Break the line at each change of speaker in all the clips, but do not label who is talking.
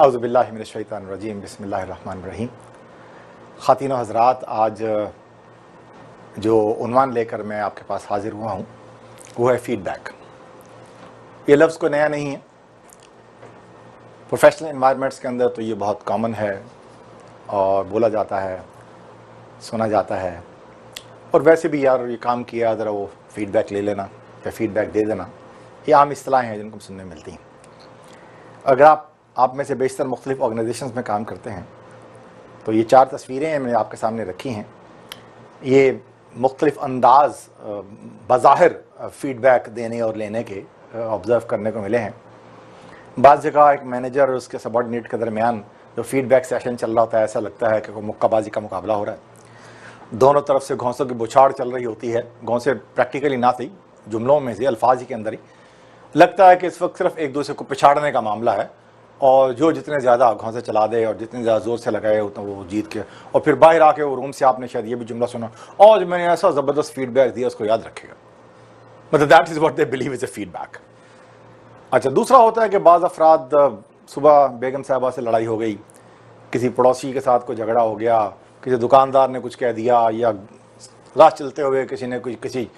औज़ुबिल्लाहि मिनश्शैतानिर्रजीम बिस्मिल्लाहिर्रहमानिर्रहीम। ख़ातीन व हज़रात, आज जो उन्वान लेकर मैं आपके पास हाज़िर हुआ हूँ वो है फ़ीडबैक। ये लफ्ज़ कोई नया नहीं है, प्रोफेशनल एनवायरनमेंट्स के अंदर तो ये बहुत कॉमन है और बोला जाता है, सुना जाता है। और वैसे भी यार ये काम किया, ज़रा वो फ़ीडबैक ले लेना या फ़ीडबैक दे देना, ये आम इस्तिलाहें हैं जिनको सुनने मिलती हैं। अगर आप में से बेशतर मुख्तलिफ़ ऑर्गेनाइजेशंस में काम करते हैं तो ये 4 तस्वीरें मैंने आपके सामने रखी हैं। ये मुख्तलिफ़ अंदाज़ बज़ाहिर फ़ीडबैक देने और लेने के ऑब्ज़र्व करने को मिले हैं। बाज़ जगह एक मैनेजर और उसके सबॉर्डिनेट के दरमियान जो फ़ीडबैक सेशन चल रहा होता है, ऐसा लगता है कि कोई मुक्काबाजी का मुकाबला हो रहा है। दोनों तरफ से घोंसों की बुछाड़ चल रही होती है। घोंसे प्रैक्टिकली ना सही, जुमलों में से, अल्फाज के अंदर ही लगता है कि इस वक्त सिर्फ एक दूसरे को पिछाड़ने का मामला है और जो जितने ज़्यादा घोंसे चला दे और जितने ज़्यादा ज़ोर से लगाए उतना वो जीत के। और फिर बाहर आके वो रूम से आपने शायद ये भी जुमला सुना, और मैंने ऐसा ज़बरदस्त फीडबैक दिया, उसको याद रखेगा। मतलब that is what they believe is a feedback. अच्छा, दूसरा होता है कि बाज़ अफराद सुबह बेगम साहबा से लड़ाई हो गई, किसी पड़ोसी के साथ कोई झगड़ा हो गया, किसी दुकानदार ने कुछ कह दिया, या राह चलते हुए किसी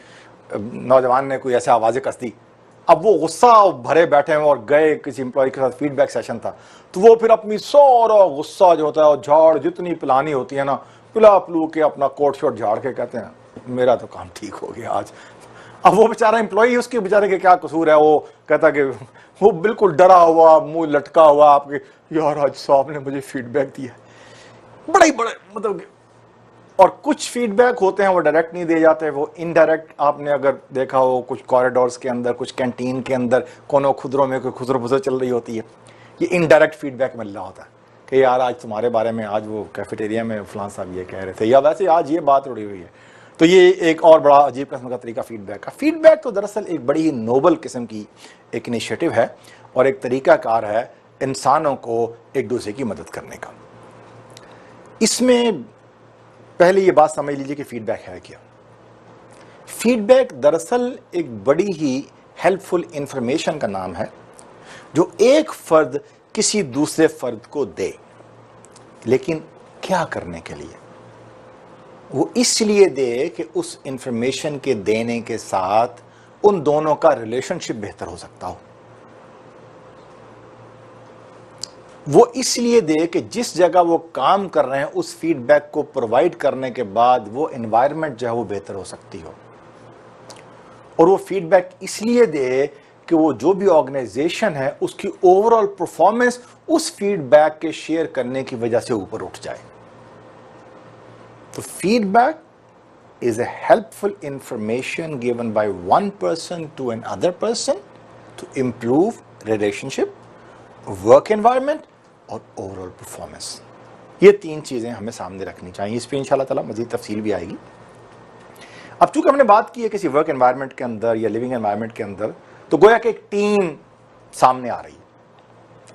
नौजवान ने कोई ऐसे आवाज़ें कस दी। अब वो गुस्सा भरे बैठे हैं और गए किसी एम्प्लॉय के साथ फीडबैक सेशन था, तो वो फिर अपनी सारा गुस्सा जो होता है और झाड़ जितनी पिलानी होती है ना, पिला पलू के अपना कोट शोट झाड़ के कहते हैं मेरा तो काम ठीक हो गया आज। अब वो बेचारा एम्प्लॉय, उसके बेचारे के क्या कसूर है? वो कहता कि वो बिल्कुल डरा हुआ, मुंह लटका हुआ आपके, यार आज साहब ने मुझे फीडबैक दिया। बड़े मतलब, और कुछ फीडबैक होते हैं वो डायरेक्ट नहीं दिए जाते, वो इनडायरेक्ट। आपने अगर देखा हो कुछ कॉरिडोर्स के अंदर, कुछ कैंटीन के अंदर कोनों खुदरों में कोई खुदर बुजर चल रही होती है, ये इनडायरेक्ट फीडबैक मिल रहा होता है कि यार आज तुम्हारे बारे में, आज वो कैफेटेरिया में फलां साहब ये कह रहे थे, या वैसे आज ये बात उड़ी हुई है। तो ये एक और बड़ा अजीब किस्म का तरीका फीडबैक का। फीडबैक तो दरअसल एक बड़ी ही नोबल किस्म की एक इनिशिएटिव है और एक तरीकाकार है इंसानों को एक दूसरे की मदद करने का। इसमें पहले ये बात समझ लीजिए कि फीडबैक है क्या। फीडबैक दरअसल एक बड़ी ही हेल्पफुल इंफॉर्मेशन का नाम है जो एक फर्द किसी दूसरे फर्द को दे, लेकिन क्या करने के लिए? वो इसलिए दे कि उस इंफॉर्मेशन के देने के साथ उन दोनों का रिलेशनशिप बेहतर हो सकता हो। वो इसलिए दे कि जिस जगह वो काम कर रहे हैं उस फीडबैक को प्रोवाइड करने के बाद वो एनवायरनमेंट जो है वो बेहतर हो सकती हो। और वो फीडबैक इसलिए दे कि वो जो भी ऑर्गेनाइजेशन है उसकी ओवरऑल परफॉर्मेंस उस फीडबैक के शेयर करने की वजह से ऊपर उठ जाए। तो feedback is a helpful information given by one person to another person to improve relationship, work environment और ओवरऑल परफॉर्मेंस। ये 3 चीजें हमें सामने रखनी चाहिए। इस पर इंशाल्लाह ताला मजीद तफसील भी आएगी। अब चूंकि हमने बात की है किसी वर्क एनवायरनमेंट के अंदर या लिविंग एनवायरनमेंट के अंदर, तो गोया कि एक टीम सामने आ रही है,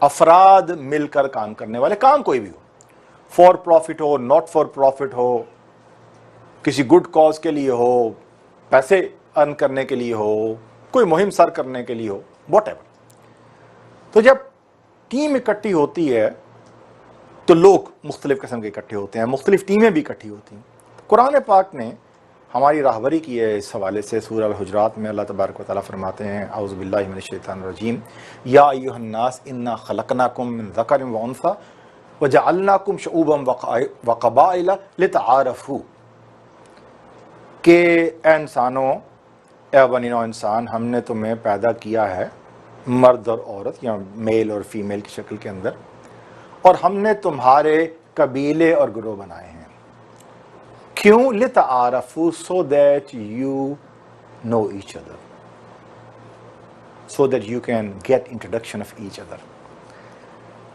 अफराद मिलकर काम करने वाले, काम कोई भी हो, फॉर प्रॉफिट हो, नॉट फॉर प्रॉफिट हो, किसी गुड कॉज के लिए हो, पैसे अर्न करने के लिए हो, कोई मुहिम सर करने के लिए हो, व्हाटएवर। तो जब टीम इकट्ठी होती है तो लोग मुख्तलिफ किस्म के इकट्ठे होते हैं, मुख्तलिफ टीमें भी इकट्ठी होती हैं। कुरान पाक ने हमारी राहबरी की है इस हवाले से। सूरह अल-हुजरात में अल्लाह तबारक व तआला फरमाते हैं, औज़ु बिल्लाहि मिनश शैतानिर रजीम, या अय्युहन नास इन्ना खलकनाकुम मिन ज़करिन व उन्सा व जअलनाकुम शुऊबन व क़बाइला लितआरफू, के इंसानों, ए बनी नौ इंसान, हमने तुम्हें पैदा किया है मर्द और औरत या मेल और फीमेल की शक्ल के अंदर, और हमने तुम्हारे कबीले और ग्रोह बनाए हैं। क्यों? लितआरफू, so that you know each other, so that you can get introduction of each other.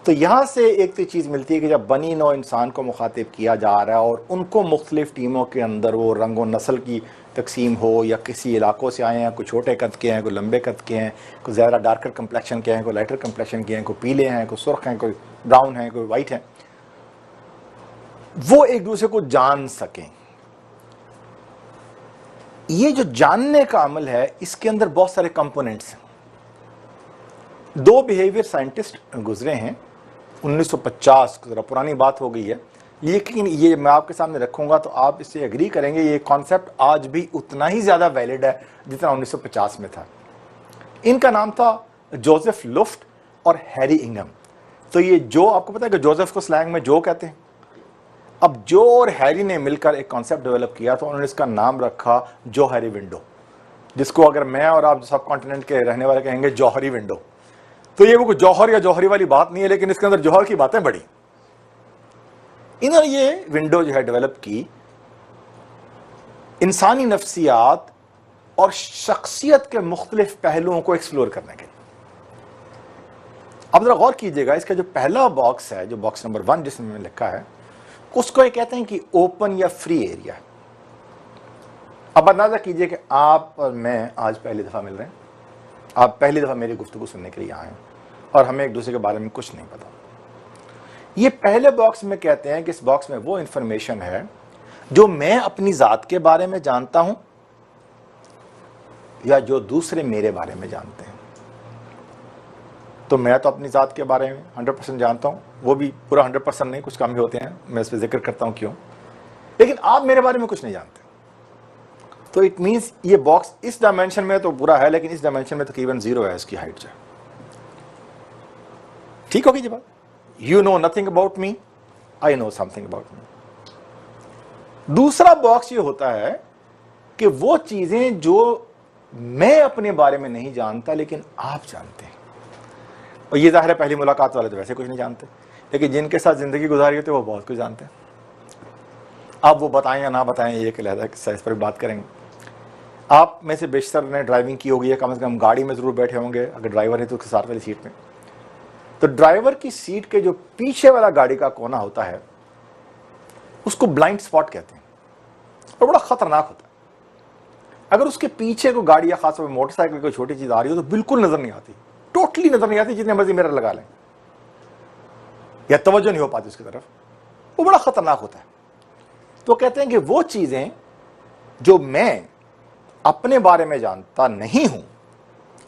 तो यहां से एक तो चीज मिलती है कि जब बनी नौ इंसान को मुखातिब किया जा रहा है और उनको मुख्तलिफ टीमों के अंदर वो रंग व नस्ल की तकसीम हो, या किसी इलाकों से आए हैं, कोई छोटे कद के हैं, कोई लंबे कद के हैं, कोई ज़्यादा डार्कर कम्प्लेक्शन के हैं, कोई लाइटर कम्प्लेक्शन के हैं, कोई पीले हैं, कोई सुर्ख हैं, कोई ब्राउन हैं, कोई वाइट हैं, वो एक दूसरे को जान सकें। ये जो जानने का अमल है, इसके अंदर बहुत सारे कंपोनेंट्स हैं। 2 बिहेवियर साइंटिस्ट गुजरे हैं, 1950 जरा पुरानी बात हो गई है, लेकिन ये मैं आपके सामने रखूंगा तो आप इससे एग्री करेंगे, ये कॉन्सेप्ट आज भी उतना ही ज़्यादा वैलिड है जितना 1950 में था। इनका नाम था जोसेफ लुफ्ट और हैरी इंगम। तो ये जो आपको पता है कि जोसेफ को स्लैंग में जो कहते हैं। अब जो और हैरी ने मिलकर एक कॉन्सेप्ट डेवलप किया तो उन्होंने इसका नाम रखा जोहरी विंडो, जिसको अगर मैं और आप सब कॉन्टिनेंट के रहने वाले कहेंगे जौहरी विंडो। तो ये वो जौहर या जौहरी वाली बात नहीं है, लेकिन इसके अंदर जौहर की बातें बड़ी। इन्होंने ये विंडो जो है डेवलप की इंसानी नफ्सियात और शख्सियत के मुख्तलिफ पहलुओं को एक्सप्लोर करने के लिए। अब जरा गौर कीजिएगा, इसका जो पहला बॉक्स है, जो बॉक्स नंबर 1 जिसमें मैंने लिखा है, उसको ये कहते हैं कि ओपन या फ्री एरिया। अब अंदाजा कीजिए कि आप और मैं आज पहली दफा मिल रहे हैं, आप पहली दफा मेरी गुफ्तगू सुनने के लिए आए हैं और हमें एक दूसरे के बारे में कुछ नहीं पता। ये पहले बॉक्स में कहते हैं कि इस बॉक्स में वो इंफॉर्मेशन है जो मैं अपनी जात के बारे में जानता हूं या जो दूसरे मेरे बारे में जानते हैं। तो मैं तो अपनी जात के बारे में 100% जानता हूं, वो भी पूरा 100% नहीं, कुछ कम ही होते हैं, मैं इस पर जिक्र करता हूं क्यों। लेकिन आप मेरे बारे में कुछ नहीं जानते। तो इट मीन्स ये बॉक्स इस डायमेंशन में तो पूरा है, लेकिन इस डायमेंशन में तकरीबन 0 है इसकी हाइट जो है। ठीक होगी जी बात। You know nothing about me, I know something about me. दूसरा बॉक्स ये होता है कि वो चीजें जो मैं अपने बारे में नहीं जानता लेकिन आप जानते हैं। और ये जाहिर है पहली मुलाकात वाले तो वैसे कुछ नहीं जानते, लेकिन जिनके साथ जिंदगी गुजारी होती है वो बहुत कुछ जानते हैं। आप वो बताएं या ना बताएं ये एक अलग किस्सा, इस पर बात करेंगे। आप में से बेशतर ने ड्राइविंग की होगी या कम से कम गाड़ी में जरूर बैठे होंगे, अगर ड्राइवर है तो उसके साथ वाली सीट में। तो ड्राइवर की सीट के जो पीछे वाला गाड़ी का कोना होता है उसको ब्लाइंड स्पॉट कहते हैं और बड़ा खतरनाक होता है। अगर उसके पीछे को गाड़ी या खासतौर पर मोटरसाइकिल कोई छोटी चीज आ रही हो तो बिल्कुल नजर नहीं आती, टोटली नजर नहीं आती, जितने मर्जी मिरर लगा लें या तवज्जो नहीं हो पाती उसकी तरफ, वो बड़ा खतरनाक होता है। तो कहते हैं कि वो चीजें जो मैं अपने बारे में जानता नहीं हूं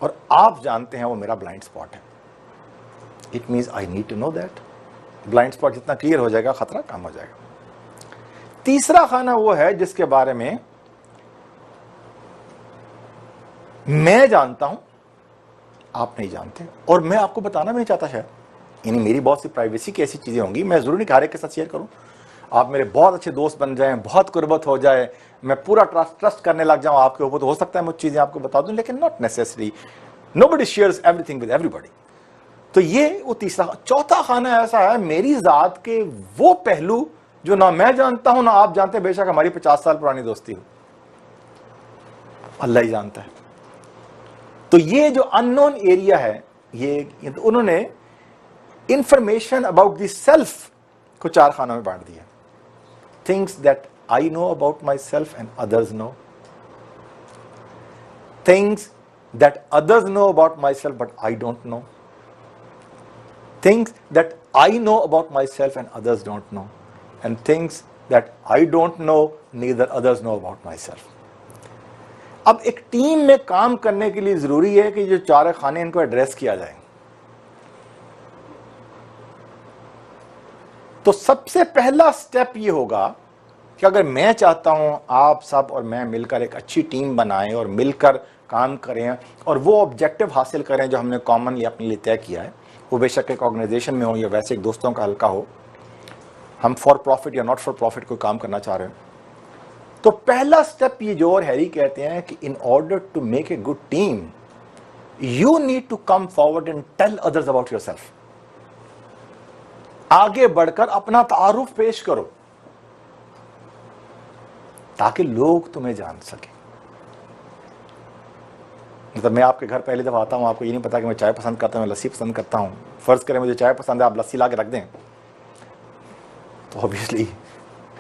और आप जानते हैं वो मेरा ब्लाइंड स्पॉट है। It means I need to know that. Blind spot जितना क्लियर हो जाएगा खतरा कम हो जाएगा। तीसरा खाना वो है जिसके बारे में मैं जानता हूं आप नहीं जानते और मैं आपको बताना भी नहीं चाहता शायद, यानी मेरी बहुत सी प्राइवेसी की ऐसी चीजें होंगी, मैं जरूर नहीं हर एक के साथ शेयर करूं। आप मेरे बहुत अच्छे दोस्त बन जाएं, बहुत कुर्बत हो जाए, मैं पूरा ट्रस्ट करने लग जाऊं आपके ऊपर, तो हो सकता है मुझे चीजें आपको बता दूं, लेकिन not necessary. Nobody shares everything with everybody. तो ये वो तीसरा। चौथा खाना ऐसा है मेरी जात के वो पहलू जो ना मैं जानता हूं ना आप जानते, बेशक हमारी 50 साल पुरानी दोस्ती हो, अल्लाह ही जानता है। तो ये जो अननोन एरिया है, ये तो उन्होंने इंफॉर्मेशन अबाउट द सेल्फ को 4 खानों में बांट दिया। Things that I know about myself and others know, things that others know about myself but I don't know, things that I know about myself and others don't know, and things that I don't know neither others know about myself. अब एक team में काम करने के लिए जरूरी है कि जो 4 खाने इनको एड्रेस किया जाए। तो सबसे पहला स्टेप ये होगा कि अगर मैं चाहता हूं आप सब और मैं मिलकर एक अच्छी टीम बनाएं और मिलकर काम करें और वो ऑब्जेक्टिव हासिल करें जो हमने कॉमनली अपने लिए तय किया है, वो बेशक एक ऑर्गेनाइजेशन में हो या वैसे एक दोस्तों का हल्का हो, हम फॉर प्रॉफिट या नॉट फॉर प्रॉफिट कोई काम करना चाह रहे हैं, तो पहला स्टेप ये जो और हैरी कहते हैं कि in order to make a good team you need to come forward and tell others about yourself. आगे बढ़कर अपना तारुफ पेश करो ताकि लोग तुम्हें जान सके। मतलब मैं आपके घर पहली दफा आता हूं, आपको ये नहीं पता कि मैं चाय पसंद करता हूं, मैं लस्सी पसंद करता हूं। फर्ज करें मुझे चाय पसंद है, आप लस्सी ला के रख दें तो ऑब्वियसली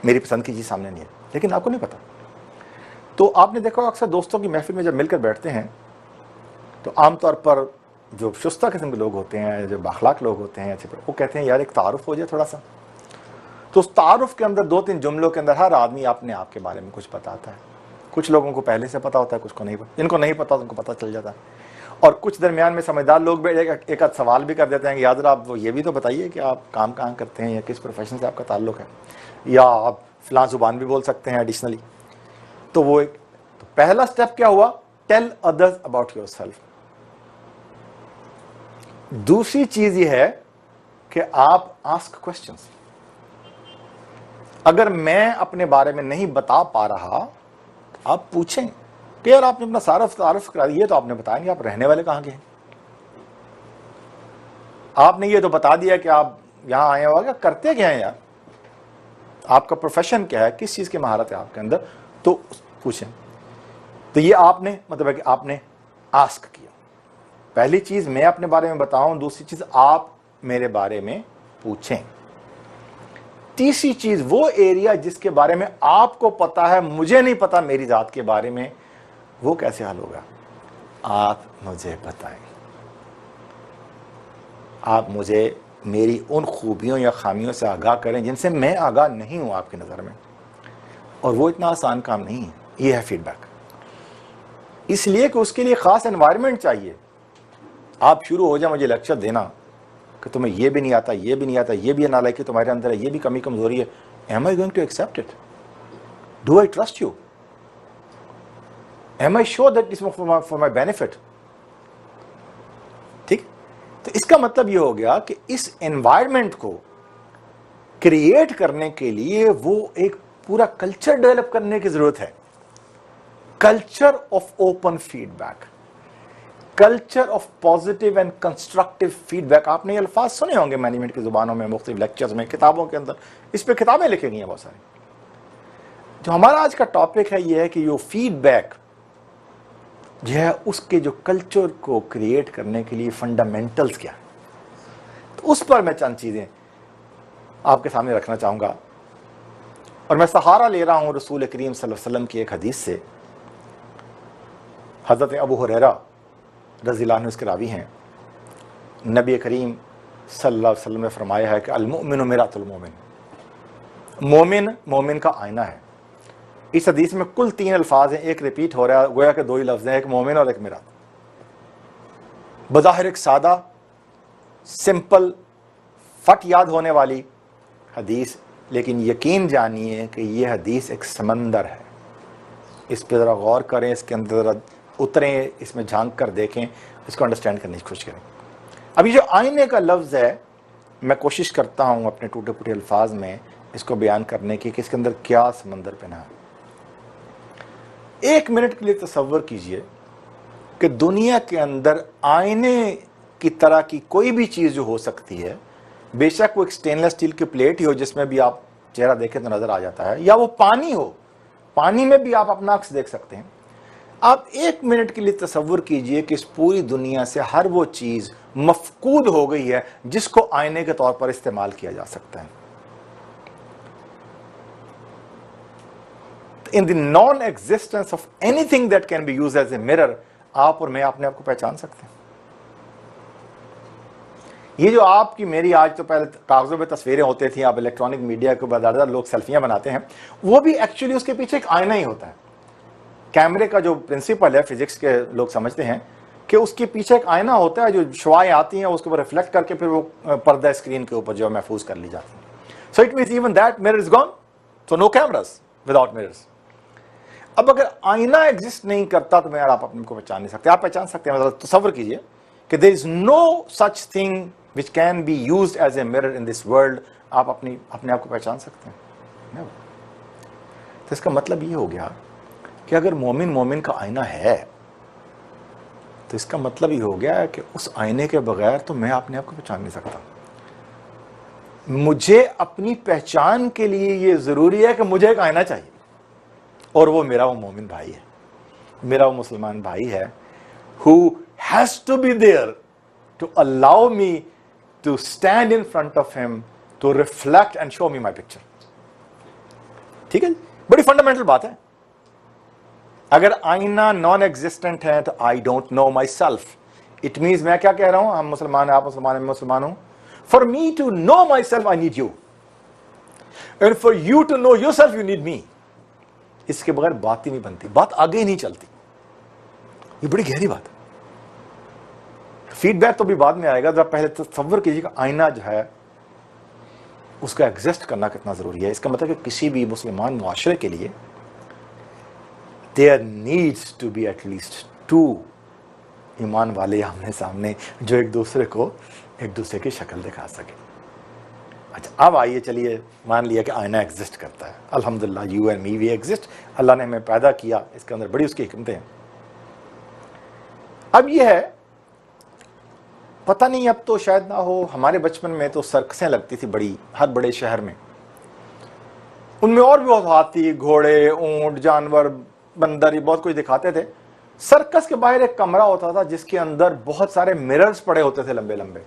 मेरी पसंद की चीज सामने नहीं है, लेकिन आपको नहीं पता। तो आपने देखा अक्सर दोस्तों की महफिल में जब मिलकर बैठते हैं तो आमतौर पर जो शुस्ता किस्म के लोग होते हैं, जो बाखलाक लोग होते हैं, वो कहते हैं यार एक तारुफ हो जाए थोड़ा सा। तो उस तारुफ के अंदर 2-3 जुमलों के अंदर हर आदमी अपने आप के बारे में कुछ बताता है। कुछ लोगों को पहले से पता होता है, कुछ को नहीं पता, जिनको नहीं पता उनको पता चल जाता है। और कुछ दरमियान में समझदार लोग भी एक आध सवाल भी कर देते हैं कि याद आप वो ये भी तो बताइए कि आप काम कहाँ करते हैं या किस प्रोफेशन से आपका ताल्लुक है, या आप फिलहाल जुबान भी बोल सकते हैं एडिशनली। तो वो एक तो पहला स्टेप क्या हुआ, टेल अदर्स अबाउट योरसेल्फ। दूसरी चीज ये है कि आप आस्क क्वेश्चंस। अगर मैं अपने बारे में नहीं बता पा रहा तो आप पूछें कि यार आपने अपना सारा तारुफ करा दिया, तो आपने बताया नहीं आप रहने वाले कहां के हैं। आपने ये तो बता दिया कि आप यहां आए हो, क्या करते क्या हैं यार, आपका प्रोफेशन क्या है, किस चीज की महारत है आपके अंदर, तो पूछें। तो ये आपने मतलब है कि आपने आस्क किया। पहली चीज मैं अपने बारे में बताऊं, दूसरी चीज आप मेरे बारे में पूछें, तीसरी चीज वो एरिया जिसके बारे में आपको पता है मुझे नहीं पता मेरी जात के बारे में, वो कैसे हल होगा, आप मुझे बताएं। आप मुझे मेरी उन खूबियों या खामियों से आगाह करें जिनसे मैं आगाह नहीं हूं आपकी नज़र में, और वो इतना आसान काम नहीं है। ये है फीडबैक, इसलिए कि उसके लिए ख़ास एनवायरनमेंट चाहिए। आप शुरू हो जाए मुझे लेक्चर देना कि तुम्हें ये भी नहीं आता, ये भी नहीं आता, ये भी नालायकी तुम्हारे अंदर है, ये भी कमी कमजोरी है, am I going to accept it? Do I trust you? Am I sure that is for my benefit? ठीक। तो इसका मतलब ये हो गया कि इस एनवायरनमेंट को क्रिएट करने के लिए वो एक पूरा कल्चर डेवलप करने की जरूरत है। Culture of open feedback, culture of positive and constructive feedback. आपने ये अल्फाज सुने होंगे मैनेजमेंट की जुबानों में, मुख्तलिफ लेक्चर्स में, किताबों के अंदर, इस पर किताबें लिखी गई हैं बहुत सारी। जो हमारा आज का टॉपिक है ये है कि यो फीडबैक जो है उसके जो कल्चर को क्रिएट करने के लिए फंडामेंटल्स क्या है, तो उस पर मैं चंद चीजें आपके सामने रखना चाहूंगा। और मैं सहारा ले रहा हूं रसूल करीम सल्लल्लाहु अलैहि वसल्लम की एक हदीस से। हज़रत अबू हुरैरा रज़ियल्लाहु अन्हु इसके रावी हैं। नबी करीम सल्लल्लाहु अलैहि वसल्लम ने फरमाया है कि अल मुमिनु मिरातुल मोमिन, मोमिन मोमिन का आईना है। इस हदीस में कुल 3 अल्फाज हैं, एक रिपीट हो रहा है, गोया के 2 ही लफ्ज हैं, एक मोमिन और एक मिरात। बज़ाहिर एक सादा सिंपल फट याद होने वाली हदीस, लेकिन यकीन जानिए कि यह हदीस एक समंदर है। इस पर ज़रा गौर करें, इसके अंदर ज़रा उतरें, इसमें झांक कर देखें, इसको अंडरस्टैंड करने की कोशिश करें। अभी जो आईने का लफ्ज़ है, मैं कोशिश करता हूँ अपने टूटे फूटे अल्फाज में इसको बयान करने की कि इसके अंदर क्या समंदर पहना है। 1 मिनट के लिए तसव्वुर कीजिए कि दुनिया के अंदर आईने की तरह की कोई भी चीज़ जो हो सकती है, बेशक वो एक स्टेनलेस स्टील की प्लेट ही हो जिसमें भी आप चेहरा देखें तो नजर आ जाता है, या वो पानी हो, पानी में भी आप अपना अक्स देख सकते हैं। आप 1 मिनट के लिए तसव्वुर कीजिए कि इस पूरी दुनिया से हर वो चीज मफकूद हो गई है जिसको आईने के तौर पर इस्तेमाल किया जा सकता है। In the non existence of anything that can be used as a mirror, आप और मैं अपने आप को पहचान सकते हैं। ये जो आपकी मेरी आज तो पहले कागजों पे तस्वीरें होती थी, आप इलेक्ट्रॉनिक मीडिया के बाद लोग सेल्फियां बनाते हैं, वो भी एक्चुअली उसके पीछे एक आईना ही होता है। कैमरे का जो प्रिंसिपल है, फिजिक्स के लोग समझते हैं कि उसके पीछे एक आईना होता है, जो शुआएं आती हैं उसके ऊपर रिफ्लेक्ट करके फिर वो पर्दा स्क्रीन के ऊपर जो है महफूज कर ली जाती है। So it means even that mirror is gone, so no cameras without mirrors. अब अगर आईना एग्जिस्ट नहीं करता तो मैं आप अपने को पहचान नहीं सकते। आप पहचान सकते हैं, मतलब तसव्वुर कीजिए कि there is no such thing which can be used as a mirror in this world. आप अपने आप को पहचान सकते हैं? तो इसका मतलब ये हो गया कि अगर मोमिन मोमिन का आईना है तो इसका मतलब ये हो गया कि उस आईने के बगैर तो मैं अपने आप को पहचान नहीं सकता। मुझे अपनी पहचान के लिए ये जरूरी है कि मुझे एक आईना चाहिए, और वो मेरा वो मोमिन भाई है, मेरा वो मुसलमान भाई है, who has to be there to allow me to stand in front of him to reflect and show me my picture। ठीक है, बड़ी फंडामेंटल बात है। अगर आईना नॉन एग्जिस्टेंट है तो आई don't know my self. It means मैं क्या कह रहा हूं, हम मुसलमान हैं, आप मुसलमान हैं, मैं मुसलमान हूं। For me to know myself I need you, and for you to know yourself you need me. इसके बगैर बात ही नहीं बनती, बात आगे ही नहीं चलती। ये बड़ी गहरी बात है। फीडबैक तो भी बाद में आएगा, जरा पहले तसव्वुर कीजिए कि आईना जो है उसका एग्जिस्ट करना कितना ज़रूरी है। इसका मतलब कि किसी भी मुसलमान मुआशरे के लिए there needs to be at least 2 ईमान वाले आमने सामने जो एक दूसरे की शक्ल दिखा सके। अच्छा, अब आइए, चलिए मान लिया कि आईना एग्जिस्ट करता है, अल्हम्दुलिल्लाह you and me we exist, अल्लाह ने हमें पैदा किया, इसके अंदर बड़ी उसकी हिकमतें हैं। अब यह है, पता नहीं अब तो शायद ना हो, हमारे बचपन में तो सर्कसें लगती थी बड़ी, हर बड़े शहर में, उनमें और भी बहुत हाथी, घोड़े, ऊंट, जानवर, बंदर, ये बहुत कुछ दिखाते थे। सर्कस के बाहर एक कमरा होता था जिसके अंदर बहुत सारे मिरर्स पड़े होते थे लंबे लंबे,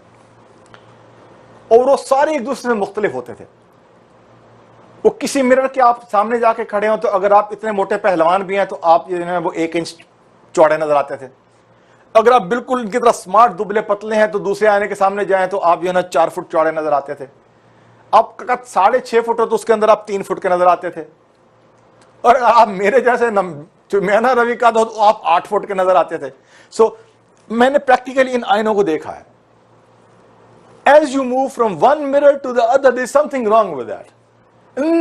और वो सारे एक दूसरे में मुख्तलिफ होते थे। वो किसी मिरर के आप सामने जाके खड़े हो तो अगर आप इतने मोटे पहलवान भी हैं तो आप जो है वो 1 इंच चौड़े नजर आते थे। अगर आप बिल्कुल इनकी तरह स्मार्ट दुबले पतले हैं तो दूसरे आईने के सामने जाएं तो आप जो है ना 4 फुट चौड़े नजर आते थे। आप 6.5 फुट हो तो उसके अंदर आप 3 फुट के नजर आते थे, और आप मेरे जैसे मैना रवि का तो आप 8 फुट के नजर आते थे। सो मैंने प्रैक्टिकली इन आईनों को देखा है। As you move from one mirror to the other, there's something wrong with that.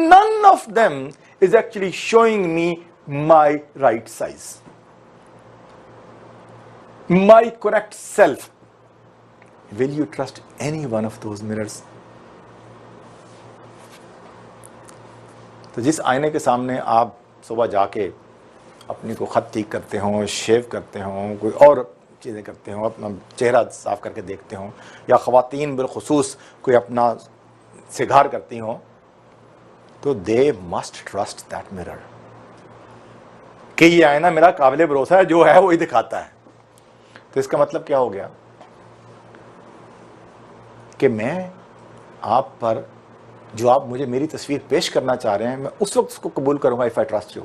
None of them is actually showing me my right size, my correct self. Will you trust any one of those mirrors? तो जिस आईने के सामने आप सुबह जाके अपनी को खत ठीक करते हो, शेव करते हो, कोई और चीज़ें करते हो, अपना चेहरा साफ करके देखते हो, या ख़वातीन बिलखुसूस कोई अपना सिगार करती हो, तो they must trust that mirror कि ये आईना मेरा काबिल भरोसा है, जो है वही दिखाता है। तो इसका मतलब क्या हो गया कि मैं आप पर जो आप मुझे मेरी तस्वीर पेश करना चाह रहे हैं, मैं उस वक्त उसको कबूल करूंगा इफ आई ट्रस्ट यू,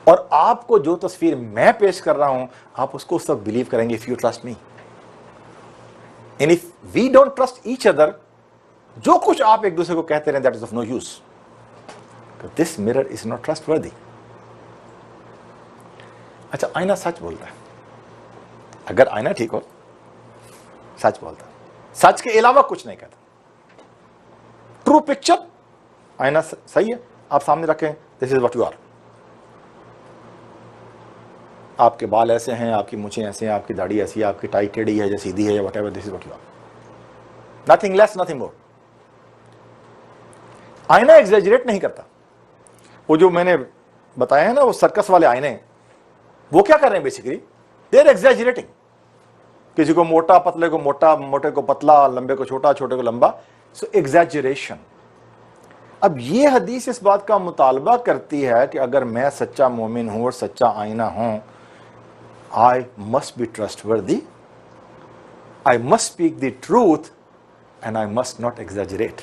और आपको जो तस्वीर मैं पेश कर रहा हूं आप उसको उस वक्त बिलीव करेंगे if you trust me. And if we don't trust each other, जो कुछ आप एक दूसरे को कहते रहे that is of no use, this mirror is not trustworthy. अच्छा, आईना सच बोलता है, अगर आईना ठीक हो सच बोलता है, सच के अलावा कुछ नहीं कहता। ट्रू पिक्चर, आईना सही है, आप सामने रखें, this is what you are. आपके बाल ऐसे हैं, आपकी मूंछें ऐसे हैं, आपकी दाढ़ी ऐसी है, आपकी टाई टेढ़ी है या सीधी है या whatever, this is what you are, nothing less nothing more. आईना एग्जैजरेट नहीं करता। वो जो मैंने बताया है ना, वो सर्कस वाले आईने, वो क्या कर रहे हैं बेसिकली, दे आर एग्जैजरेटिंग। किसी को मोटा, पतले को मोटा, मोटे को पतला, लंबे को छोटा, छोटे को लंबा, सो एग्जैजरेशन। अब ये हदीस इस बात का मुतालबा करती है कि अगर मैं सच्चा मोमिन हूं और सच्चा आईना हूं, I must be trustworthy, I must speak the truth and I must not exaggerate.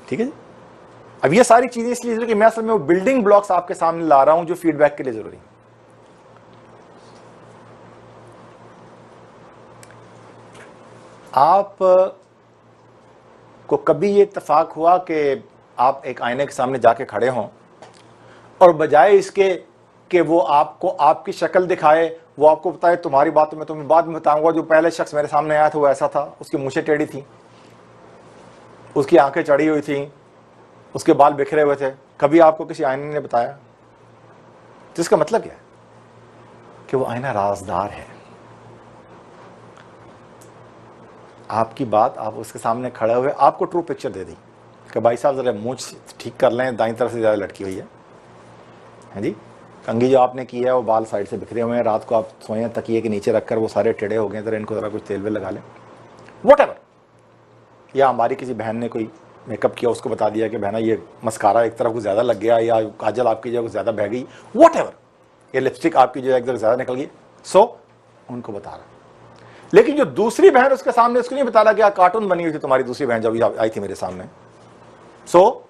ठीक है जी। अब ये सारी चीजें इसलिए जरूरी कि मैं असल में वो बिल्डिंग ब्लॉक्स आपके सामने ला रहा हूं जो फीडबैक के लिए जरूरी है। आप को कभी ये इत्तेफाक हुआ कि आप एक आईने के सामने जाके खड़े हों और बजाय इसके कि वो आपको आपकी शक्ल दिखाए, वो आपको बताए तुम्हारी बात तो मैं तुम्हें बाद में बताऊंगा, जो पहले शख्स मेरे सामने आया था वो ऐसा था, उसकी मूंछें टेढ़ी थी, उसकी आंखें चढ़ी हुई थी, उसके बाल बिखरे हुए थे, कभी आपको किसी आईने ने बताया? तो इसका मतलब क्या है कि वो आईना राजदार है। आपकी बात आप उसके सामने खड़े हुए आपको ट्रू पिक्चर दे दी कि भाई साहब जरा मूंछ ठीक कर लें, दाईं तरफ से ज़्यादा लटकी हुई है जी, कंघी जो आपने की है वो बाल साइड से बिखरे हुए हैं, रात को आप सोए तकिए के नीचे रखकर वो सारे टेढ़े हो गए, जरा इनको ज़रा कुछ तेल वेल लगा लें, व्हाटएवर। या हमारी किसी बहन ने कोई मेकअप किया, उसको बता दिया कि बहना ये मस्कारा एक तरफ को ज़्यादा लग गया, या काजल आपकी जो ज़्यादा बह गई, व्हाटएवर, ये लिपस्टिक आपकी जो एक तरफ ज़्यादा निकल गई, सो उनको बता रहा। लेकिन जो दूसरी बहन उसके सामने, उसको नहीं बता रहा कि कार्टून बनी हुई थी तुम्हारी दूसरी बहन जब आई थी मेरे सामने, सो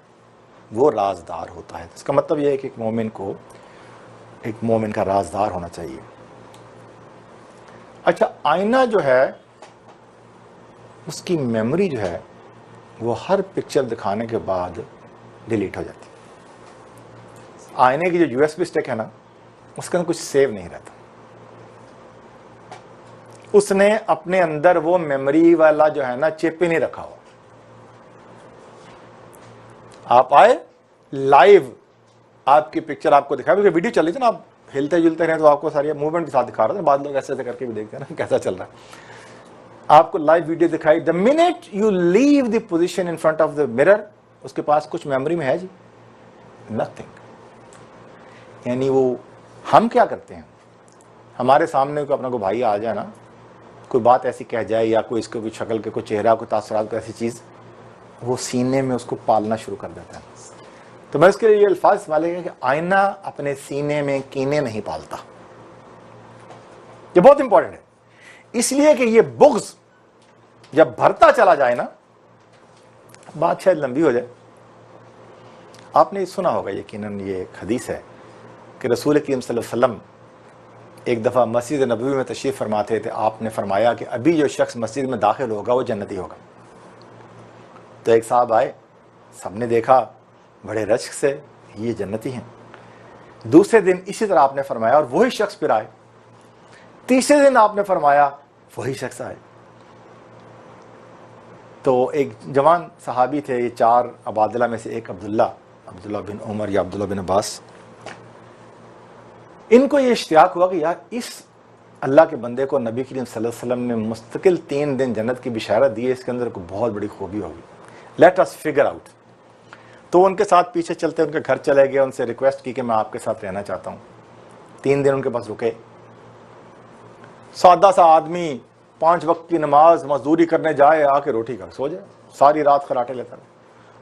वो राजदार होता है। इसका मतलब यह है कि एक मोमिन का राजदार होना चाहिए। अच्छा, आईना जो है उसकी मेमोरी जो है वो हर पिक्चर दिखाने के बाद डिलीट हो जाती है। आईने की जो यूएसबी स्टिक है ना, उसके अंदर कुछ सेव नहीं रहता। उसने अपने अंदर वो मेमोरी वाला जो है ना चिप ही नहीं रखा हो। आप आए लाइव, आपकी पिक्चर आपको दिखाया, क्योंकि वीडियो चल रही थी ना, आप हिलते जुलते रहे तो आपको सारी मूवमेंट के साथ दिखा रहे थे, बाद लोग ऐसे ऐसे करके भी देखते हैं ना कैसा चल रहा है। आपको लाइव वीडियो दिखाई, the minute you leave the position in front of the mirror, उसके पास कुछ मेमोरी में है जी? नथिंग। यानी वो हम क्या करते हैं, हमारे सामने को अपना को भाई आ जाए ना, कोई बात ऐसी कह जाए या कोई इसको कोई शक्ल के कोई चेहरा कोई तासरात कोई ऐसी चीज, वो सीने में उसको पालना शुरू कर देता है। तो मैं इसके लिए ये अल्फाज इस्तेमाल कि आईना अपने सीने में कीने नहीं पालता। ये बहुत इंपॉर्टेंट है, इसलिए कि ये बुग़्ज़ जब भरता चला जाए ना, बात शायद लंबी हो जाए। आपने सुना होगा यकीनन, ये एक हदीस है कि रसूल करीम सल्लल्लाहु अलैहि वसल्लम एक दफ़ा मस्जिद नबवी में तशरीफ़ फरमाते थे। आपने फरमाया कि अभी जो शख्स मस्जिद में दाखिल होगा वो जन्नती होगा। तो एक साहब आए, सबने देखा बड़े रश्क से, ये जन्नती हैं। दूसरे दिन इसी तरह आपने फरमाया और वही शख्स फिर आए। तीसरे दिन आपने फरमाया, वही शख्स आए। तो एक जवान सहाबी थे, ये 4 अबादिला में से एक अब्दुल्ला बिन उमर या अब्दुल्ला बिन अब्बास, इनको ये इश्तियाक हुआ कि यार इस अल्लाह के बंदे को नबी करीम सल्लल्लाहु अलैहि वसल्लम ने मुस्तकिल 3 दिन जन्नत की बिशारत दी है, इसके अंदर को बहुत बड़ी खूबी होगी, लेट अस फिगर आउट। तो उनके साथ पीछे चलते उनके घर चले गए, उनसे रिक्वेस्ट की कि मैं आपके साथ रहना चाहता हूँ। 3 दिन उनके पास रुके। सादा सा आदमी 5 वक्त की नमाज मजदूरी करने जाए, आके रोटी खा सो जाए, सारी रात खराटे लेता रहे।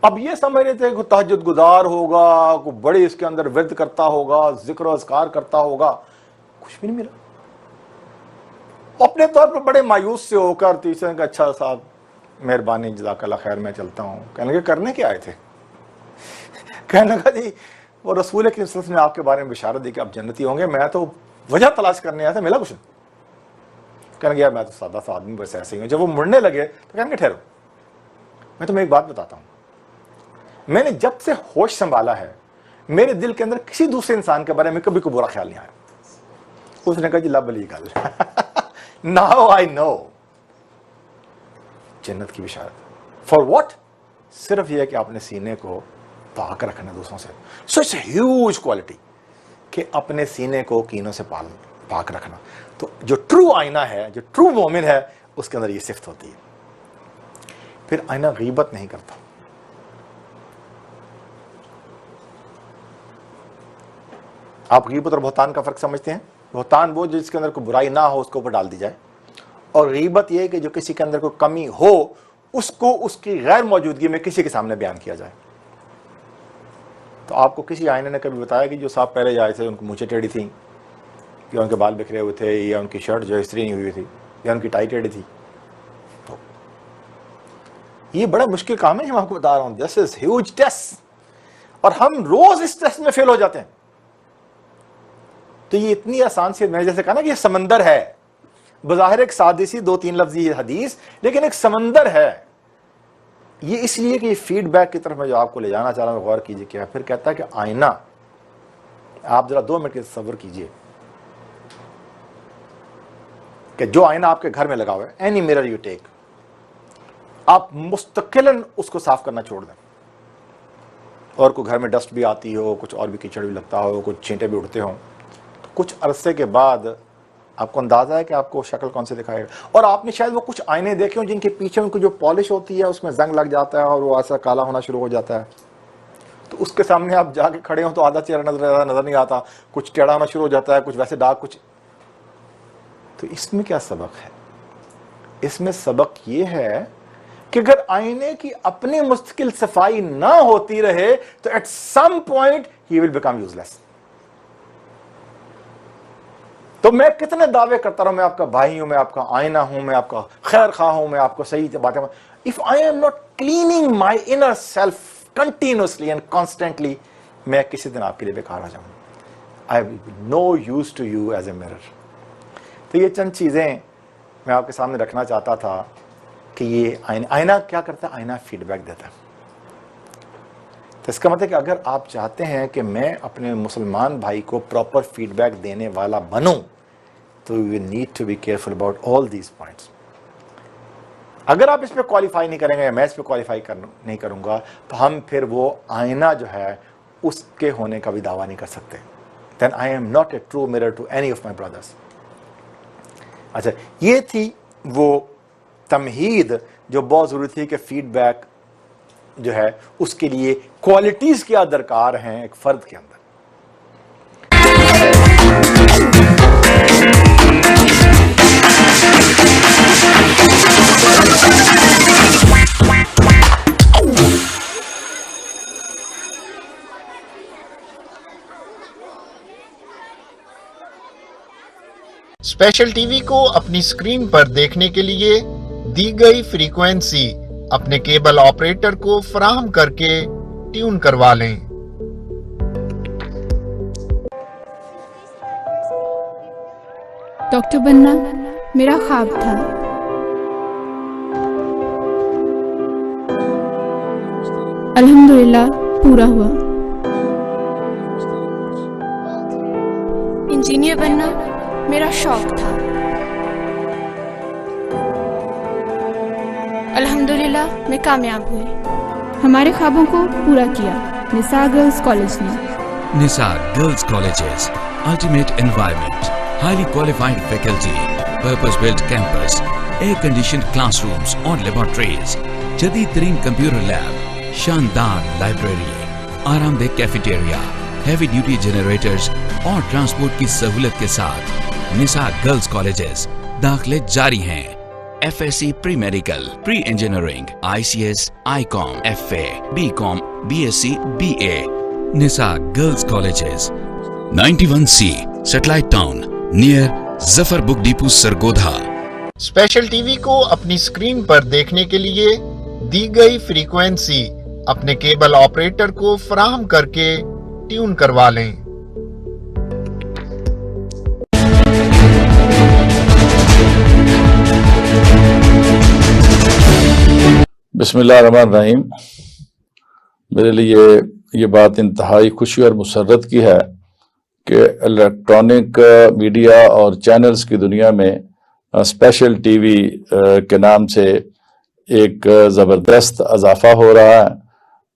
अब ये समझ रहे थे कि तहज्जुद गुजार होगा, को बड़ी इसके अंदर विर्द करता होगा, जिक्र अज़कार करता होगा, कुछ भी नहीं मिला। अपने तौर पर बड़े मायूस से होकर तीसरे का, अच्छा साहब मेहरबानी जज़ाकल्लाह खैर, मैं चलता हूँ। कहने लगे करने के आए थे? कहने लगा जी वो रसूल के ने आपके बारे में बिशारत दी कि आप जन्नती होंगे, मैं तो वजह तलाश करने आया था, मिला कुछ नहीं। कहने लगे यार मैं तो सादा सा आदमी, बस ऐसे ही हूँ। जब वो मुड़ने लगे तो कहने ठहरो, मैं तुम्हें एक बात बताता हूँ, मैंने जब से होश संभाला है मेरे दिल के अंदर किसी दूसरे इंसान के बारे में कभी कोई बुरा ख्याल नहीं आया। उसने कहा जी लबली गल नाउ आई नो, जन्नत की बिशारत फॉर व्हाट? सिर्फ यह कि आपने सीने को पाक रखना दूसरों से। सो इट्स ह्यूज क्वालिटी कि अपने सीने को कीनों से पाक रखना। तो जो ट्रू आईना है, जो ट्रू मोमिन है, उसके अंदर ये सिफ्त होती है। फिर आईना गीबत नहीं करता। आप गीबत और बहुतान का फर्क समझते हैं? बहुतान वो जिसके अंदर कोई बुराई ना हो उसके ऊपर डाल दी जाए, और गीबत ये कि जो किसी के अंदर कोई कमी हो उसको उसकी गैर मौजूदगी में किसी के सामने बयान किया जाए। तो आपको किसी आईने ने कभी बताया कि जो साहब पहले जाए थे उनकी मूंछें टेढ़ी थी, या उनके बाल बिखरे हुए थे, या उनकी शर्ट जो इस्त्री नहीं हुई थी, या उनकी टाई टेढ़ी थी? तो ये बड़ा मुश्किल काम है, मैं आपको बता रहा हूं। दिस इज ह्यूज टेस्ट, और हम रोज इस टेस्ट में फेल हो जाते हैं। तो ये इतनी आसान सी, मैंने जैसे कहा ना कि ये समंदर है, बज़ाहिर एक सादी सी 2-3 लफ्ज़ ये हदीस, लेकिन एक समंदर है। ये इसलिए कि फीडबैक की तरफ मैं जो आपको ले जाना चाह रहा हूं, गौर कीजिए। क्या फिर कहता है कि आईना, आप जरा 2 मिनट के तसव्वुर कीजिए कि जो आईना आपके घर में लगा हुआ है, एनी मिरर यू टेक, आप मुस्तकिलन उसको साफ करना छोड़ दें। और कोई घर में डस्ट भी आती हो, कुछ और भी कीचड़ भी लगता हो, कुछ छींटे भी उड़ते हों, तो कुछ अरसे के बाद आपको अंदाजा है कि आपको शक्ल कौन से दिखाएगा। और आपने शायद वो कुछ आईने देखे हो जिनके पीछे उनको जो पॉलिश होती है उसमें जंग लग जाता है और वो ऐसा काला होना शुरू हो जाता है। तो उसके सामने आप जाके खड़े हो तो आधा चेहरा नजर नहीं आता, कुछ टेढ़ा होना शुरू हो जाता है, कुछ वैसे दाग, कुछ। तो इसमें क्या सबक है? इसमें सबक ये है कि अगर आईने की अपनी मुस्तकिल सफाई ना होती रहे तो at some point he will become useless. तो मैं कितने दावे करता रहूं, मैं आपका भाई हूं, मैं आपका आईना हूं, मैं आपका खैर खा हूं, मैं आपको सही बातें, if I am not cleaning my inner self continuously and constantly, मैं किसी दिन आपके लिए बेकार आ जाऊंगा। I will be no use to you as a mirror. तो ये चंद चीजें मैं आपके सामने रखना चाहता था कि ये आईना क्या करता है? आईना फीडबैक देता है। तो इसका मतलब कि अगर आप चाहते हैं कि मैं अपने मुसलमान भाई को प्रॉपर फीडबैक देने वाला बनूं, तो we need to be careful about all these points. अगर आप इस पे क्वालिफाई नहीं करेंगे या मैं इस पे क्वालिफाई नहीं करूंगा तो हम फिर वो आईना जो है उसके होने का भी दावा नहीं कर सकते। Then I am not a true mirror to any of my brothers. अच्छा, ये थी वो तमहीद जो बहुत ज़रूरी थी कि फीडबैक जो है उसके लिए क्वालिटीज़ क्या दरकार हैं एक फ़र्द के अंदर।
स्पेशल टीवी को अपनी स्क्रीन पर देखने के लिए दी गई फ्रीक्वेंसी अपने केबल ऑपरेटर को फराहम करके ट्यून करवा लें।
डॉक्टर बनना मेरा ख्वाब था। अल्हम्दुलिल्लाह पूरा हुआ। इंजीनियर बनना मेरा शौक था। अल्हम्दुलिल्लाह मैं कामयाब हुई। हमारे ख्वाबों को पूरा किया निसा गर्ल्स कॉलेज ने।
Nisa girls colleges, ultimate environment, highly qualified faculty, purpose-built campus, air-conditioned classrooms और laboratories, जदीद तरीन कंप्यूटर लैब, शानदार लाइब्रेरी, आरामदेह कैफेटेरिया, हैवी ड्यूटी जनरेटर्स और ट्रांसपोर्ट की सहूलत के साथ निसा गर्ल्स कॉलेजेस दाखिले जारी हैं। FSC pre medical, pre engineering, ICS, ICOM, FA, BCom, BSc, BA, Nisa girls colleges 91C satellite town near Zafar book depot Sargodha.
Special TV को अपनी स्क्रीन पर देखने के लिए दी गई फ्रीक्वेंसी अपने केबल ऑपरेटर को फराहम करके ट्यून करवा लें।
बिस्मिल्लाहिर्रहमानिर्रहीम। मेरे लिए ये बात इंतहाई खुशी और मुसर्रत की है कि इलेक्ट्रॉनिक मीडिया और चैनल्स की दुनिया में स्पेशल टीवी के नाम से एक ज़बरदस्त इजाफा हो रहा है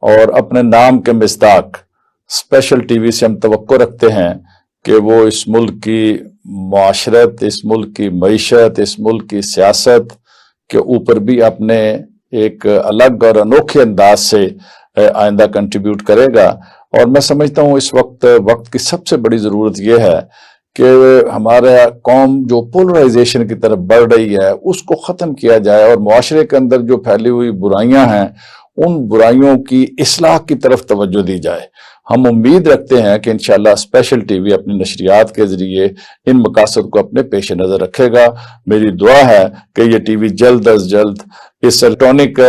और अपने नाम के मिस्ताक स्पेशल टीवी से हम तवक्को रखते हैं कि वो इस मुल्क की माशरत, इस मुल्क की मईशत, इस मुल्क की सियासत के ऊपर भी अपने एक अलग और अनोखे अंदाज से आइंदा कंट्रीब्यूट करेगा। और मैं समझता हूँ इस वक्त की सबसे बड़ी ज़रूरत यह है कि हमारा कौम जो पोलराइजेशन की तरफ बढ़ रही है उसको ख़त्म किया जाए और मुआशरे के अंदर जो फैली हुई बुराइयां हैं उन बुराइयों की इस्लाह की तरफ तवज्जो दी जाए। हम उम्मीद रखते हैं कि इंशाअल्लाह स्पेशल टीवी अपनी नशरियात के जरिए इन मकासद को अपने पेश नज़र रखेगा। मेरी दुआ है कि ये टीवी जल्द अज जल्द इस इलेक्ट्रॉनिक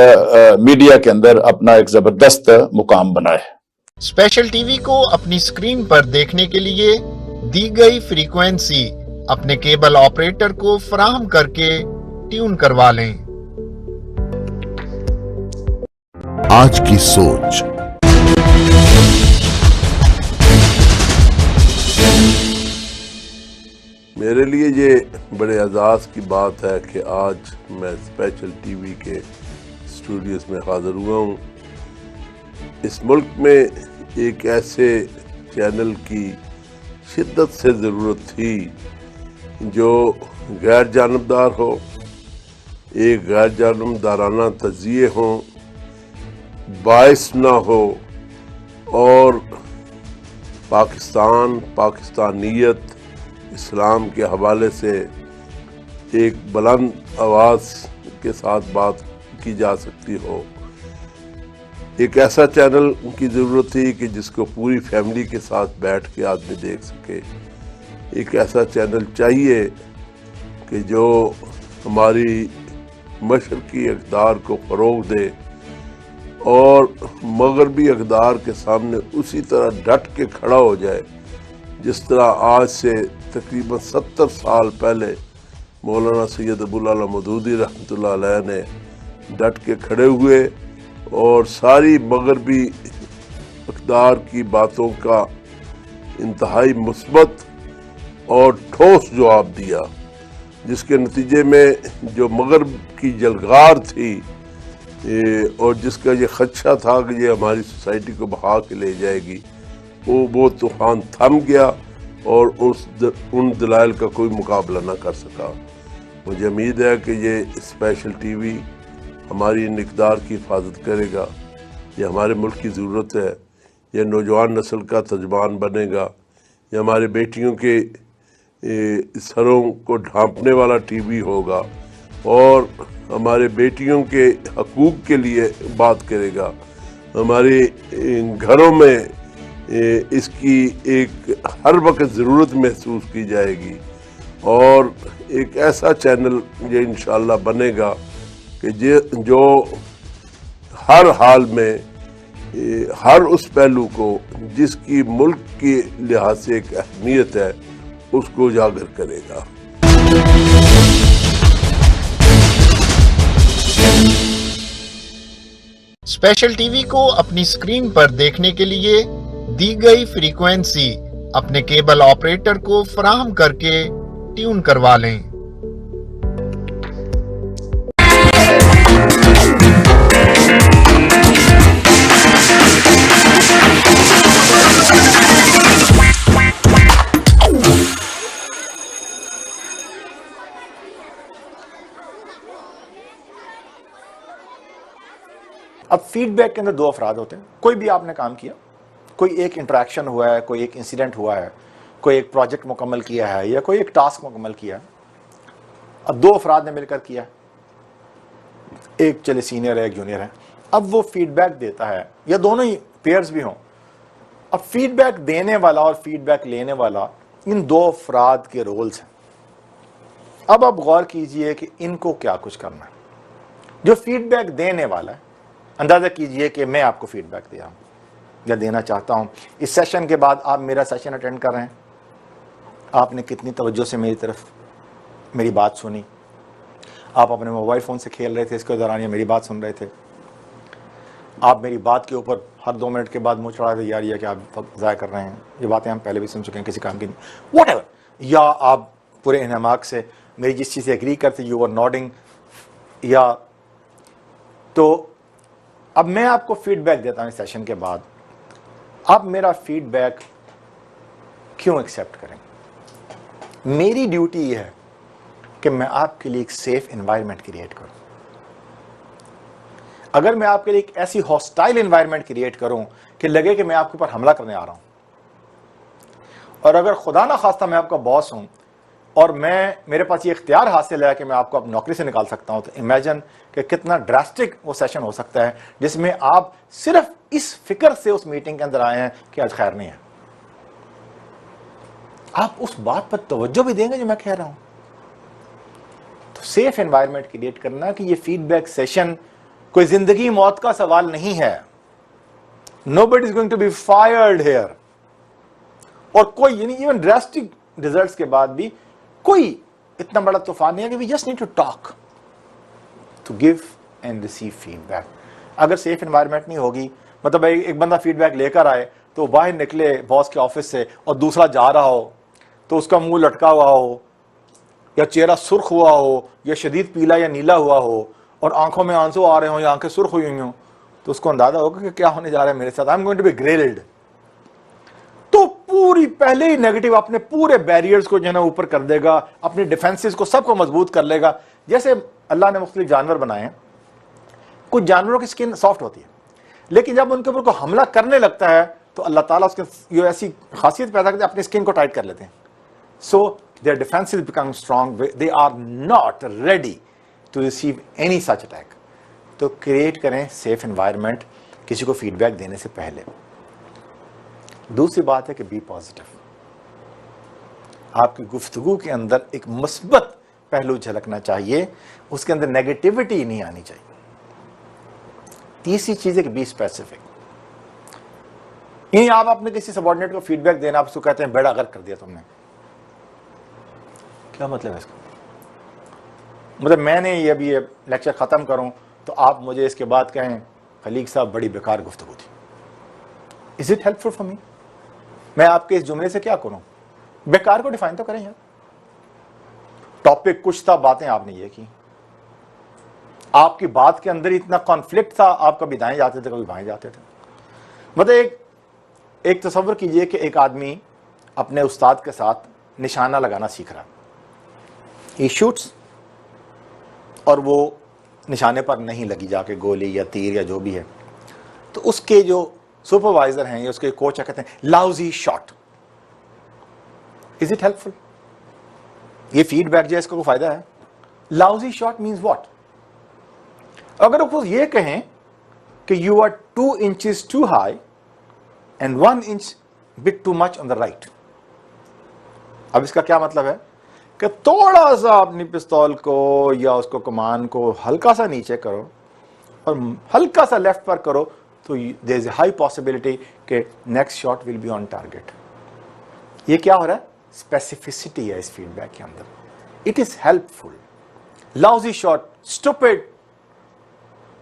मीडिया के अंदर अपना एक ज़बरदस्त मुकाम बनाए।
स्पेशल टीवी को अपनी स्क्रीन पर देखने के लिए दी गई फ्रीक्वेंसी अपने केबल ऑपरेटर को फराहम करके ट्यून करवा लें।
आज की सोच।
मेरे लिए ये बड़े एजाज़ की बात है कि आज मैं स्पेशल टीवी के स्टूडियोज़ में हाज़िर हुआ हूँ। इस मुल्क में एक ऐसे चैनल की शिद्दत से ज़रूरत थी जो गैर जानबदार हो, एक गैर जानबदाराना तज़िये हो, बाइस ना हो और पाकिस्तान, पाकिस्तानियत, इस्लाम के हवाले से एक बुलंद आवाज़ के साथ बात की जा सकती हो। एक ऐसा चैनल की ज़रूरत थी कि जिसको पूरी फैमिली के साथ बैठ के आदमी देख सके। एक ऐसा चैनल चाहिए कि जो हमारी मशरकी इक़्तिदार को फ़रोग़ दे और मगरबी इक़्तिदार के सामने उसी तरह डट के खड़ा हो जाए जिस तरह आज से तकरीबन 70 साल पहले मौलाना सैयद अबुल आला मौदूदी रहमतुल्लाह अलैह ने डट के खड़े हुए और सारी मगरबी इक़्तिदार की बातों का इंतहाई मुस्बत और ठोस जवाब दिया, जिसके नतीजे में जो मगरब की जलगार थी और जिसका ये खदशा था कि ये हमारी सोसाइटी को बहा के ले जाएगी, वो तूफान थम गया और उन दलाइल का कोई मुकाबला ना कर सका। मुझे उम्मीद है कि ये स्पेशल टीवी हमारी इन इक़दार की हिफाजत करेगा। ये हमारे मुल्क की ज़रूरत है। ये नौजवान नस्ल का तर्जुमान बनेगा। ये हमारे बेटियों के सरों को ढांपने वाला टीवी होगा और हमारे बेटियों के हकूक़ के लिए बात करेगा। हमारे घरों में इसकी एक हर वक्त ज़रूरत महसूस की जाएगी और एक ऐसा चैनल ये इंशाअल्लाह बनेगा कि जो हर हाल में हर उस पहलू को जिसकी मुल्क के लिहाज से एक अहमियत है उसको उजागर करेगा।
स्पेशल टीवी को अपनी स्क्रीन पर देखने के लिए दी गई फ्रीक्वेंसी अपने केबल ऑपरेटर को फराहम करके ट्यून करवा लें।
अब फीडबैक के अंदर दो अफराद होते हैं। कोई भी आपने काम किया, कोई एक इंटरेक्शन हुआ है, कोई एक इंसिडेंट हुआ है, कोई एक प्रोजेक्ट मुकम्मल किया है या कोई एक टास्क मुकम्मल किया है। अब दो अफराद ने मिलकर किया, एक चले सीनियर है एक जूनियर है। अब वो फीडबैक देता है या दोनों ही पेयर्स भी हों। अब फीडबैक देने वाला और फीडबैक लेने वाला इन दो अफराद के रोल्स हैं। अब आप गौर कीजिए कि इनको क्या कुछ करना है। जो फीडबैक देने वाला है, अंदाजा कीजिए कि मैं आपको फीडबैक दिया हूं या देना चाहता हूं। इस सेशन के बाद आप मेरा सेशन अटेंड कर रहे हैं, आपने कितनी तवज्जो से मेरी तरफ मेरी बात सुनी, आप अपने मोबाइल फ़ोन से खेल रहे थे, इसके दौरान ये मेरी बात सुन रहे थे, आप मेरी बात के ऊपर हर 2 मिनट के बाद मुँह चढ़ा थे, यार ये क्या वक्त ज़ाया कर रहे हैं, ये बातें हम पहले भी सुन चुके हैं, किसी काम की नहीं, व्हाटएवर। या आप पूरे इन्हमाक से मेरी जिस चीज़ से एग्री करते, यू वर नॉडिंग। या तो अब मैं आपको फीडबैक देता हूं इस सेशन के बाद, आप मेरा फीडबैक क्यों एक्सेप्ट करेंगे? मेरी ड्यूटी यह है कि मैं आपके लिए एक सेफ एनवायरनमेंट क्रिएट करूं। अगर मैं आपके लिए एक ऐसी हॉस्टाइल एनवायरनमेंट क्रिएट करूं कि लगे कि मैं आपके ऊपर हमला करने आ रहा हूं, और अगर खुदा ना खास्ता मैं आपका बॉस हूं और मेरे पास ये इख्तियार हासिल है कि मैं आपको अब नौकरी से निकाल सकता हूं, तो इमेजिन कि कितना ड्रास्टिक वो सेशन हो सकता है जिसमें आप सिर्फ इस फिक्र से उस मीटिंग के अंदर आए हैं कि आज खैर नहीं है। आप उस बात पर तवज्जो भी देंगे जो मैं कह रहा हूं। तो सेफ एनवायरनमेंट क्रिएट करना कि ये फीडबैक सेशन कोई जिंदगी मौत का सवाल नहीं है। Nobody is going to be fired here. और कोई यानी इवन ड्रास्टिक रिजल्ट्स के बाद भी कोई इतना बड़ा तूफान नहीं है कि we just need to talk to give and receive feedback. अगर सेफ एनवायरनमेंट नहीं होगी, मतलब एक बंदा फीडबैक लेकर आए तो बाहर निकले बॉस के ऑफिस से और दूसरा जा रहा हो तो उसका मुंह लटका हुआ हो या चेहरा सुर्ख हुआ हो या शदीद पीला या नीला हुआ हो और आंखों में आंसू आ रहे हो या आंखें सुर्ख हुई हों, तो उसको अंदाजा होगा कि क्या होने जा रहा है मेरे साथ, I am going to be grilled. तो पूरी पहले ही नेगेटिव अपने पूरे बैरियर्स को जो है ना ऊपर कर देगा, अपने डिफेंसेस को सबको मजबूत कर लेगा। जैसे अल्लाह ने मुख्तलिफ जानवर बनाए हैं, कुछ जानवरों की स्किन सॉफ्ट होती है, लेकिन जब उनके ऊपर को हमला करने लगता है तो अल्लाह ताला उसके ये ऐसी खासियत पैदा करते हैं, अपनी स्किन को टाइट कर लेते हैं। So their defences become strong, they are not ready to receive any such attack. तो क्रिएट करें सेफ एनवायरनमेंट किसी को फीडबैक देने से पहले। दूसरी बात है कि बी पॉजिटिव। आपकी गुफ्तगू के अंदर एक मुस्बत पहलू झलकना चाहिए, उसके अंदर नेगेटिविटी नहीं आनी चाहिए। तीसरी चीज है कि बी स्पेसिफिक। यानी आप अपने किसी सबऑर्डिनेट को फीडबैक देना, आप उसको कहते हैं बेड़ा गर्क कर दिया तुमने, क्या मतलब है इसका? मतलब मैंने ये अभी ये लेक्चर खत्म करूं तो आप मुझे इसके बाद कहें खलीक साहब बड़ी बेकार गुफ्तगू थी। Is it helpful for me? मैं आपके इस जुमले से क्या करूं? बेकार को डिफाइन तो करें यार। टॉपिक कुछ था, बातें आपने ये की, आपकी बात के अंदर इतना कॉन्फ्लिक्ट था, आप कभी दाएं जाते थे कभी बाएं जाते थे। मतलब एक तसव्वुर कीजिए कि एक आदमी अपने उस्ताद के साथ निशाना लगाना सीख रहा है, ही शूट्स और वो निशाने पर नहीं लगी जाके गोली या तीर या जो भी है, तो उसके जो सुपरवाइजर हैं या उसके कोच कहते हैं lousy shot. Is it helpful? ये फीडबैक जो है इसका कोई फायदा है? Lousy shot means what? अगर वो ये कहें कि you are 2 inches too high and 1 inch bit too much on the right, अब इसका क्या मतलब है कि थोड़ा सा अपनी पिस्तौल को या उसको कमान को हल्का सा नीचे करो और हल्का सा लेफ्ट पर करो तो there is a high possibility कि next shot will be on target. ये क्या हो रहा है? स्पेसिफिसिटी है इस फीडबैक के अंदर। It is helpful. Lousy shot, stupid,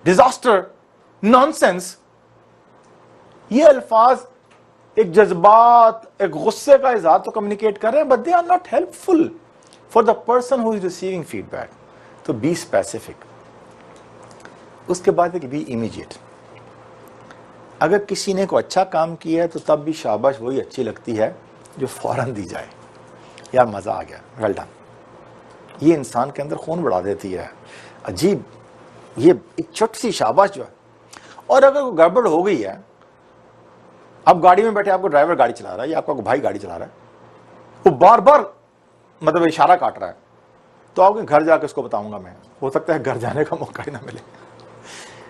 disaster, nonsense, ये अल्फाज एक जज्बात, एक गुस्से का इजहार तो कम्युनिकेट कर रहे हैं, but they are not helpful for the person who is receiving feedback. तो बी स्पेसिफिक। उसके बाद बी इमीडिएट। अगर किसी ने को अच्छा काम किया है तो तब भी शाबाश वही अच्छी लगती है जो फौरन दी जाए, यार मजा आ गया, वेल डन। ये इंसान के अंदर खून बढ़ा देती है, अजीब, ये एक छोटी सी शाबाश जो है। और अगर कोई गड़बड़ हो गई है, आप गाड़ी में बैठे, आपको ड्राइवर गाड़ी चला रहा है या आपका भाई गाड़ी चला रहा है, वो बार बार मतलब इशारा काट रहा है, तो आपके घर जाकर उसको बताऊंगा मैं, हो सकता है घर जाने का मौका ही ना मिले।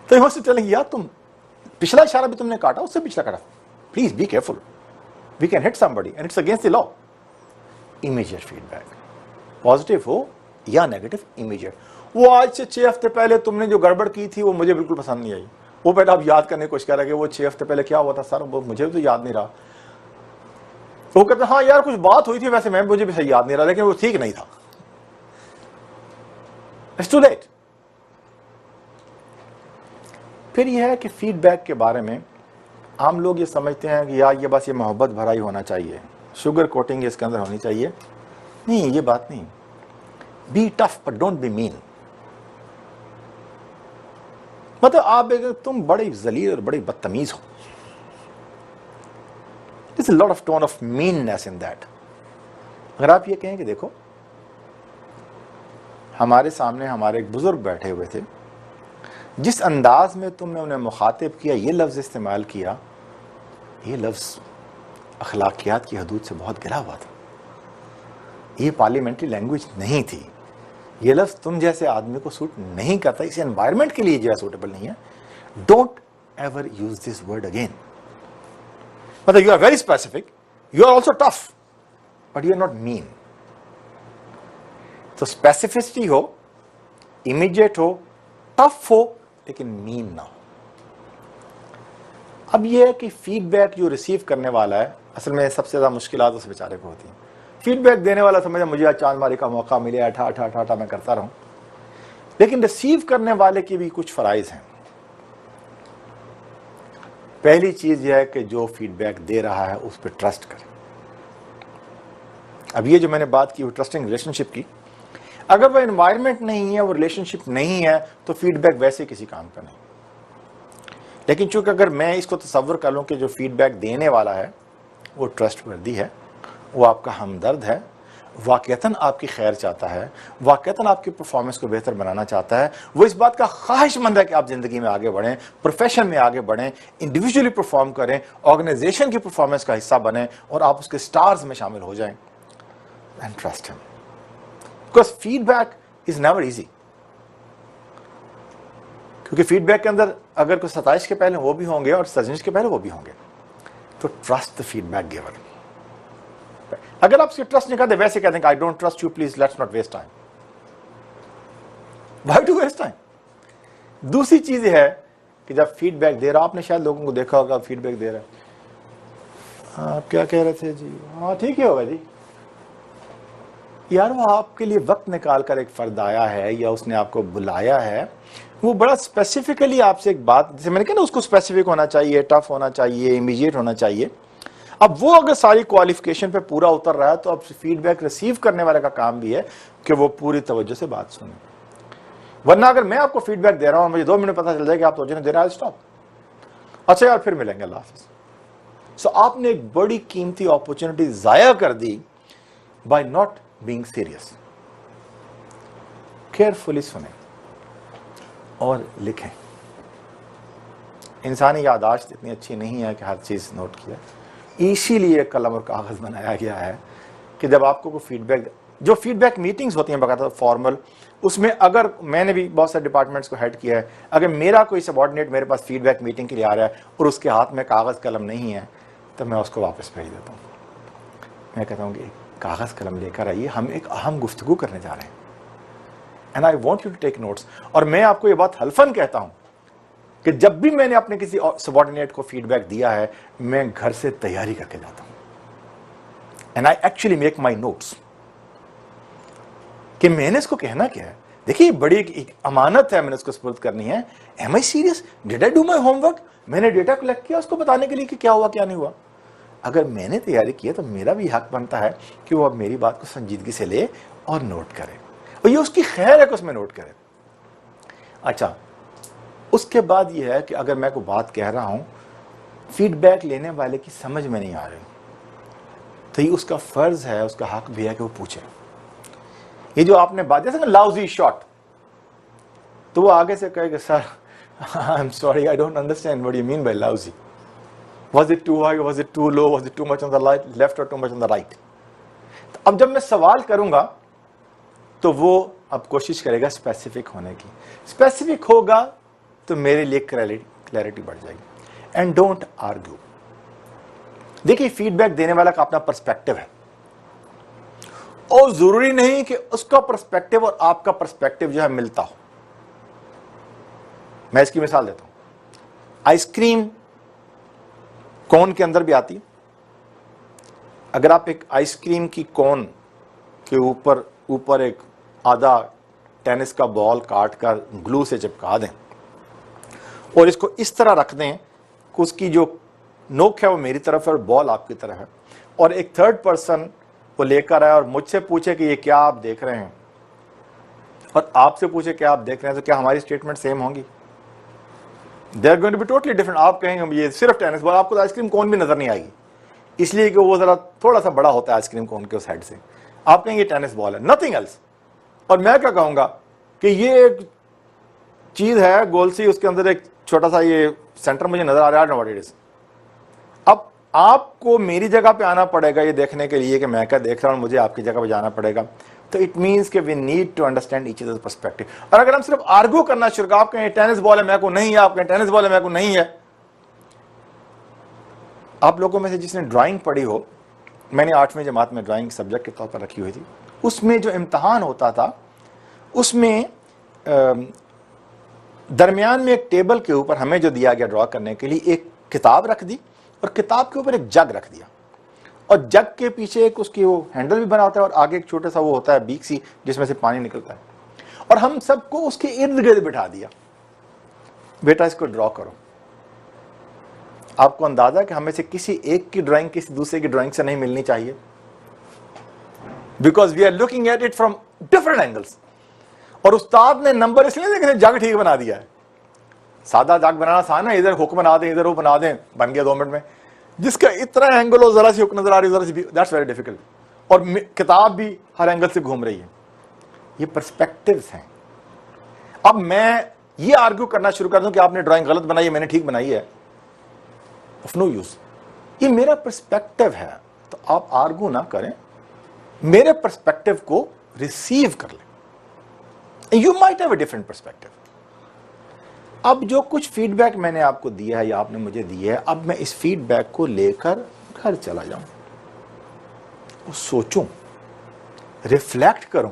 तो यहाँ से चलेंगे, यार तुम पिछला इशारा भी तुमने काटा, उससे पिछला काटा, please be careful, we can hit somebody and it's against the law. Immediate feedback, positive हो या नेगेटिव, इमीडिएट। वो आज से 6 हफ्ते पहले तुमने जो गड़बड़ की थी वो मुझे बिल्कुल पसंद नहीं आई, वो पहले आप याद करने की कोशिश कर रहे हैं कि वो 6 हफ्ते पहले क्या हुआ था सर, वो मुझे तो याद नहीं रहा। वो कहते हैं हाँ यार कुछ बात हुई थी, वैसे मुझे भी सही याद नहीं रहा, लेकिन वो ठीक नहीं था। It's too late. फिर यह है कि फीडबैक के बारे में आम लोग ये समझते हैं कि यार ये बस ये मोहब्बत भरा ही होना चाहिए, शुगर कोटिंग इसके अंदर होनी चाहिए। नहीं, ये बात नहीं। Be tough but don't be mean. मतलब आप तुम बड़े जलील और बड़े बदतमीज हो, There's a lot of tone of meanness in that। अगर आप ये कहें कि देखो हमारे सामने हमारे एक बुजुर्ग बैठे हुए थे, जिस अंदाज में तुमने उन्हें मुखातिब किया, ये लफ्ज़ इस्तेमाल किया, ये लफ्ज़ अखलाकियात की हदूद से बहुत गिरा हुआ था, ये पार्लियामेंट्री लैंग्वेज नहीं थी, ये लफ्ज़ तुम जैसे आदमी को सूट नहीं करता, इस एनवायरनमेंट के लिए जो है सूटेबल नहीं है। Don't ever use this word again. मतलब you are very specific, you are also tough, but you are not mean. तो स्पेसिफिसिटी हो, इमीडिएट हो, टफ हो, लेकिन मीन ना हो। अब यह है कि फीडबैक जो रिसीव करने वाला है, असल में सबसे ज्यादा मुश्किलात उस बेचारे को होती हैं। फीडबैक देने वाला समझे मुझे आज चांद मारी का मौका मिले, अठा अठा अठा अठा मैं करता रहूं, लेकिन रिसीव करने वाले की भी कुछ फराइज हैं। पहली चीज यह है कि जो फीडबैक दे रहा है उस पर ट्रस्ट करें। अब ये जो मैंने बात की वो ट्रस्टिंग रिलेशनशिप की, अगर वो एनवायरनमेंट नहीं है, वो रिलेशनशिप नहीं है, तो फीडबैक वैसे किसी काम का नहीं। लेकिन चूंकि अगर मैं इसको तसव्वुर कर लूं कि जो फीडबैक देने वाला है वो ट्रस्टवर्दी है, वो आपका हमदर्द है, वाकईतन आपकी खैर चाहता है, वाकईतन आपकी परफॉर्मेंस को बेहतर बनाना चाहता है, वो इस बात का ख्वाहिशमंद है कि आप जिंदगी में आगे बढ़ें, प्रोफेशन में आगे बढ़ें, इंडिविजुअली परफॉर्म करें, ऑर्गेनाइजेशन की परफॉर्मेंस का हिस्सा बने और आप उसके स्टार्स में शामिल हो जाएं, and trust him, because feedback is never easy. क्योंकि फीडबैक के अंदर अगर कोई सताइश के पहले वो भी होंगे और सजनिश के पहले वो भी होंगे, तो ट्रस्ट द फीडबैक गिवर। अगर आप उसकी ट्रस्ट नहीं करते, वैसे कहते हैं I don't trust you, please let's not waste time. Why to waste time? दूसरी चीज है कि जब फीडबैक दे रहा, आपने शायद लोगों को देखा होगा फीडबैक दे रहा है, आप क्या कह रहे थे जी, हाँ ठीक ही होगा जी। यार वो आपके लिए वक्त निकाल कर एक फर्द आया है या उसने आपको बुलाया है, वो बड़ा स्पेसिफिकली आपसे एक बात, जैसे मैंने कहा ना, उसको स्पेसिफिक होना चाहिए, टफ होना चाहिए, इमीडिएट होना चाहिए। अब वो अगर सारी क्वालिफिकेशन पे पूरा उतर रहा है तो अब फीडबैक रिसीव करने वाले का काम भी है कि वो पूरी तवज्जो से बात सुने। वरना अगर मैं आपको फीडबैक दे रहा हूं और मुझे 2 मिनट पता चल जाए कि आप तवज्जो नहीं दे रहे, स्टॉप, अच्छा यार फिर मिलेंगे, अल्लाह हाफिज। सो आपने एक बड़ी कीमती अपॉर्चुनिटी जाया कर दी by not being serious. Carefully सुने और लिखें। इंसानी याददाश्त इतनी अच्छी नहीं है कि हर चीज नोट किया, इसीलिए कलम और कागज बनाया गया है कि जब आपको कोई फीडबैक, जो फीडबैक मीटिंग्स होती हैं बकायदा फॉर्मल, उसमें अगर मैंने भी बहुत सारे डिपार्टमेंट्स को हेड किया है, अगर मेरा कोई सबॉर्डिनेट मेरे पास फीडबैक मीटिंग के लिए आ रहा है और उसके हाथ में कागज कलम नहीं है तो मैं उसको वापस भेज देता हूँ। मैं कहता हूँ कि कागज कलम लेकर आइए, हम एक अहम गुफ्तगू करने जा रहे हैं and I want you to take notes. और मैं आपको ये बात हल्फन कहता हूँ कि जब भी मैंने अपने किसी सबॉर्डिनेट को फीडबैक दिया है, मैं घर से तैयारी करके जाता हूं and I actually make my notes कि मैंने इसको कहना क्या है। देखिए बड़ी एक अमानत है, मैंने उसको सपुर्द करनी है। Am I serious, did I do my homework, मैंने डेटा कलेक्ट किया उसको बताने के लिए कि क्या हुआ क्या नहीं हुआ। अगर मैंने तैयारी की है तो मेरा भी हक बनता है कि वो अब मेरी बात को संजीदगी से ले और नोट करे, और ये उसकी खैर है कि उसमें नोट करे। अच्छा, उसके बाद यह है कि अगर मैं कोई बात कह रहा हूं, फीडबैक लेने वाले की समझ में नहीं आ रही, तो ये उसका फर्ज है, उसका हक भी है कि वो पूछे। ये जो आपने बात, जैसे लाउजी शॉट, तो वो आगे से कहेगा sir I am sorry, I don't understand what you mean by lousy, was it too high, was it too low, was it too much on the left और too much on the right. अब जब मैं सवाल करूंगा तो वो अब कोशिश करेगा स्पेसिफिक होने की। स्पेसिफिक होगा तो मेरे लिए क्लैरिटी बढ़ जाएगी। And don't argue. देखिए फीडबैक देने वाला का अपना पर्सपेक्टिव है और जरूरी नहीं कि उसका पर्सपेक्टिव और आपका पर्सपेक्टिव जो है मिलता हो। मैं इसकी मिसाल देता हूं, आइसक्रीम कोन के अंदर भी आती है। अगर आप एक आइसक्रीम की कोन के ऊपर एक आधा टेनिस का बॉल काट कर ग्लू से चिपका दें और इसको इस तरह रख दें कि उसकी जो नोक है वो मेरी तरफ है और बॉल आपकी तरफ है, और एक थर्ड पर्सन वो लेकर आए और मुझसे पूछे कि ये क्या आप देख रहे हैं, और आपसे पूछे क्या आप देख रहे हैं, तो क्या हमारी स्टेटमेंट सेम होंगी? They are going to be totally different. आप कहेंगे ये सिर्फ टेनिस बॉल, आपको तो आइसक्रीम कोन भी नजर नहीं आएगी, इसलिए कि वो जरा थोड़ा सा बड़ा होता है आइसक्रीम कोन के उस साइड से। आप कहेंगे टेनिस बॉल है, नथिंग एल्स। और मैं क्या कहूंगा कि ये एक चीज है गोल सी, उसके अंदर एक छोटा सा ये सेंटर मुझे नजर आ रहा है, व्हाट इट इज। अब आपको मेरी जगह पे आना पड़ेगा ये देखने के लिए कि मैं क्या देख रहा हूं, मुझे आपकी जगह पे जाना पड़ेगा। तो इट मींस कि we need to understand each other's perspective. और अगर हम सिर्फ आर्ग्यू करना शुरू करें, आप कहें टेनिस बॉल है, मैं को नहीं है, आप कहें टेनिस बॉल है, मैं को नहीं है। आप लोगों में से जिसने ड्राइंग पढ़ी हो, मैंने 8वीं जमात में ड्राइंग सब्जेक्ट के तौर पर रखी हुई थी, उसमें जो इम्तहान होता था उसमें दरमियान में एक टेबल के ऊपर हमें जो दिया गया ड्रॉ करने के लिए एक किताब रख दी और किताब के ऊपर एक जग रख दिया, और जग के पीछे एक उसकी वो हैंडल भी बना होता है और आगे एक छोटा सा वो होता है बीक सी जिसमें से पानी निकलता है, और हम सबको उसके इर्द गिर्द बिठा दिया, बेटा इसको ड्रॉ करो। आपको अंदाजा कि हमें से किसी एक की ड्राइंग किसी दूसरे की ड्राइंग से नहीं मिलनी चाहिए, because we are looking at it from different angles. और उस्ताद ने नंबर इसलिए देखने जग ठीक बना दिया है। सादा जग बनाना आसान है, इधर हुक बना दें, इधर वो बना दें, बन गया 2 मिनट में। जिसका इतना एंगल हो, जरा सी हुक नजर आ रही है, जरा सी, दैट्स वेरी डिफिकल्ट। और किताब भी हर एंगल से घूम रही है। ये पर्सपेक्टिव्स हैं। अब मैं ये आर्ग्यू करना शुरू कर दूं कि आपने ड्राइंग गलत बनाई है, मैंने ठीक बनाई है, ऑफ नो यूज। ये मेरा पर्सपेक्टिव है, तो आप आर्ग्यू ना करें, मेरे पर्सपेक्टिव को रिसीव कर लें। You might have a different perspective. अब जो कुछ फीडबैक मैंने आपको दिया है या आपने मुझे दी है, अब मैं इस फीडबैक को लेकर घर चला जाऊं, सोचूं, रिफ्लेक्ट करूं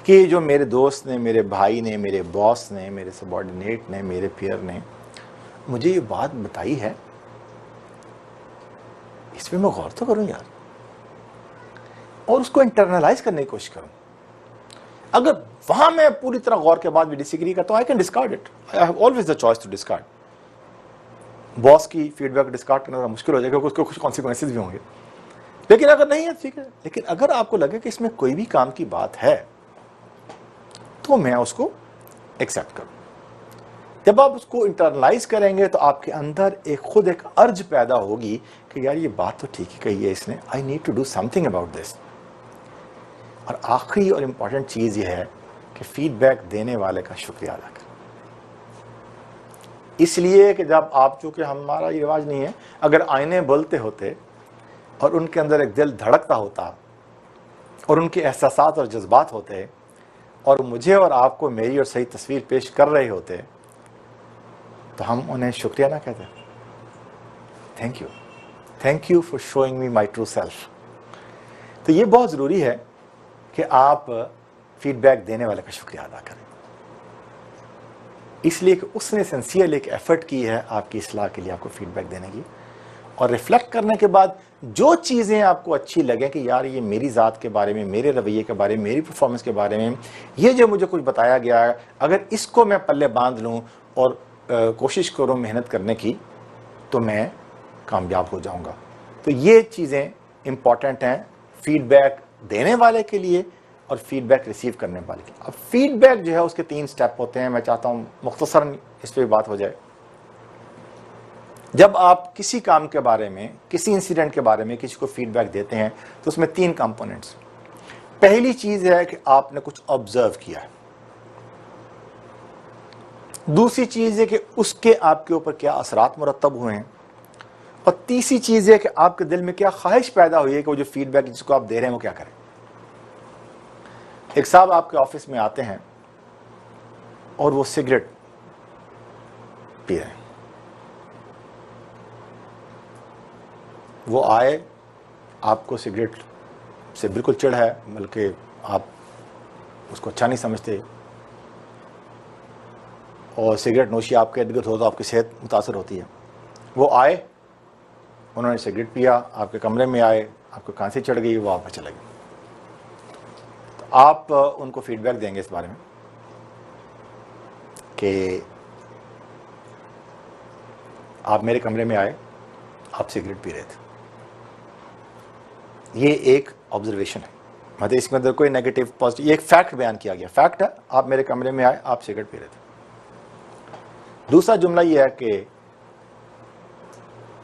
कि जो मेरे दोस्त ने, मेरे भाई ने, मेरे बॉस ने, मेरे सबॉर्डिनेट ने, मेरे पीयर ने मुझे ये बात बताई है, इस पे मैं गौर तो करूं यार, और उसको इंटरनलाइज करने की कोशिश करूं। अगर वहां मैं पूरी तरह गौर के बाद भी डिसएग्री करता हूं, I can discard it. I have always the choice to discard. Boss की फीडबैक डिस्कार्ड करना मुश्किल हो जाएगा क्योंकि उसके कुछ कॉन्सिक्वेंसेज भी होंगे। लेकिन अगर नहीं है ठीक है, लेकिन अगर आपको लगे कि इसमें कोई भी काम की बात है तो मैं उसको एक्सेप्ट करूं। जब आप उसको इंटरनलाइज करेंगे तो आपके अंदर खुद एक अर्ज पैदा होगी कि यार ये बात तो ठीक ही कही है इसने, I need to do something about this. और आखिरी और इंपॉर्टेंट चीज ये है कि फीडबैक देने वाले का शुक्रिया अदा करें। इसलिए कि जब आप, चूंकि हमारा ये रिवाज नहीं है, अगर आईने बोलते होते और उनके अंदर एक दिल धड़कता होता और उनके एहसासात और जज्बात होते और मुझे और आपको मेरी और सही तस्वीर पेश कर रहे होते तो हम उन्हें शुक्रिया ना कहते। Thank you for showing me my true self. तो ये बहुत ज़रूरी है कि आप फीडबैक देने वाले का शुक्रिया अदा करें, इसलिए कि उसने सिंसियरली एक एफर्ट की है आपकी इस्लाह के लिए, आपको फीडबैक देने की। और रिफ्लेक्ट करने के बाद जो चीज़ें आपको अच्छी लगें कि यार ये मेरी ज़ात के बारे में, मेरे रवैये के बारे में, मेरी परफॉर्मेंस के बारे में, ये जो मुझे कुछ बताया गया है, अगर इसको मैं पल्ले बांध लूँ और कोशिश करूँ मेहनत करने की तो मैं कामयाब हो जाऊँगा। तो ये चीज़ें इम्पॉर्टेंट हैं फीडबैक देने वाले के लिए और फीडबैक रिसीव करने वाले के लिए। अब फीडबैक जो है उसके 3 स्टेप होते हैं। मैं चाहता हूँ मुख्तसरन इस पर बात हो जाए। जब आप किसी काम के बारे में, किसी इंसिडेंट के बारे में किसी को फीडबैक देते हैं तो उसमें 3 कंपोनेंट्स। पहली चीज़ है कि आपने कुछ ऑब्जर्व किया है। दूसरी चीज़ है कि उसके आपके ऊपर क्या असरात मुरतब हुए हैं। और तीसरी चीज़ है कि आपके दिल में क्या ख्वाहिश पैदा हुई है कि वो जो फीडबैक जिसको आप दे रहे हैं वो क्या करें। एक साहब आपके ऑफिस में आते हैं और वो सिगरेट पी रहे हैं। वो आए, आपको सिगरेट से बिल्कुल चिढ़ है, बल्कि आप उसको अच्छा नहीं समझते, और सिगरेट नोशी आपके इर्द गिर्द हो तो आपकी सेहत मुतासर होती है। वो आए, उन्होंने सिगरेट पिया, आपके कमरे में आए, आपको खांसी चढ़ गई, वो आप चले गए। तो आप उनको फीडबैक देंगे इस बारे में कि आप मेरे कमरे में आए, आप सिगरेट पी रहे थे। ये एक ऑब्जर्वेशन है, मतलब इसके अंदर कोई नेगेटिव पॉजिटिव, ये एक फैक्ट बयान किया गया। फैक्ट है, आप मेरे कमरे में आए, आप सिगरेट पी रहे थे। दूसरा जुमला ये है कि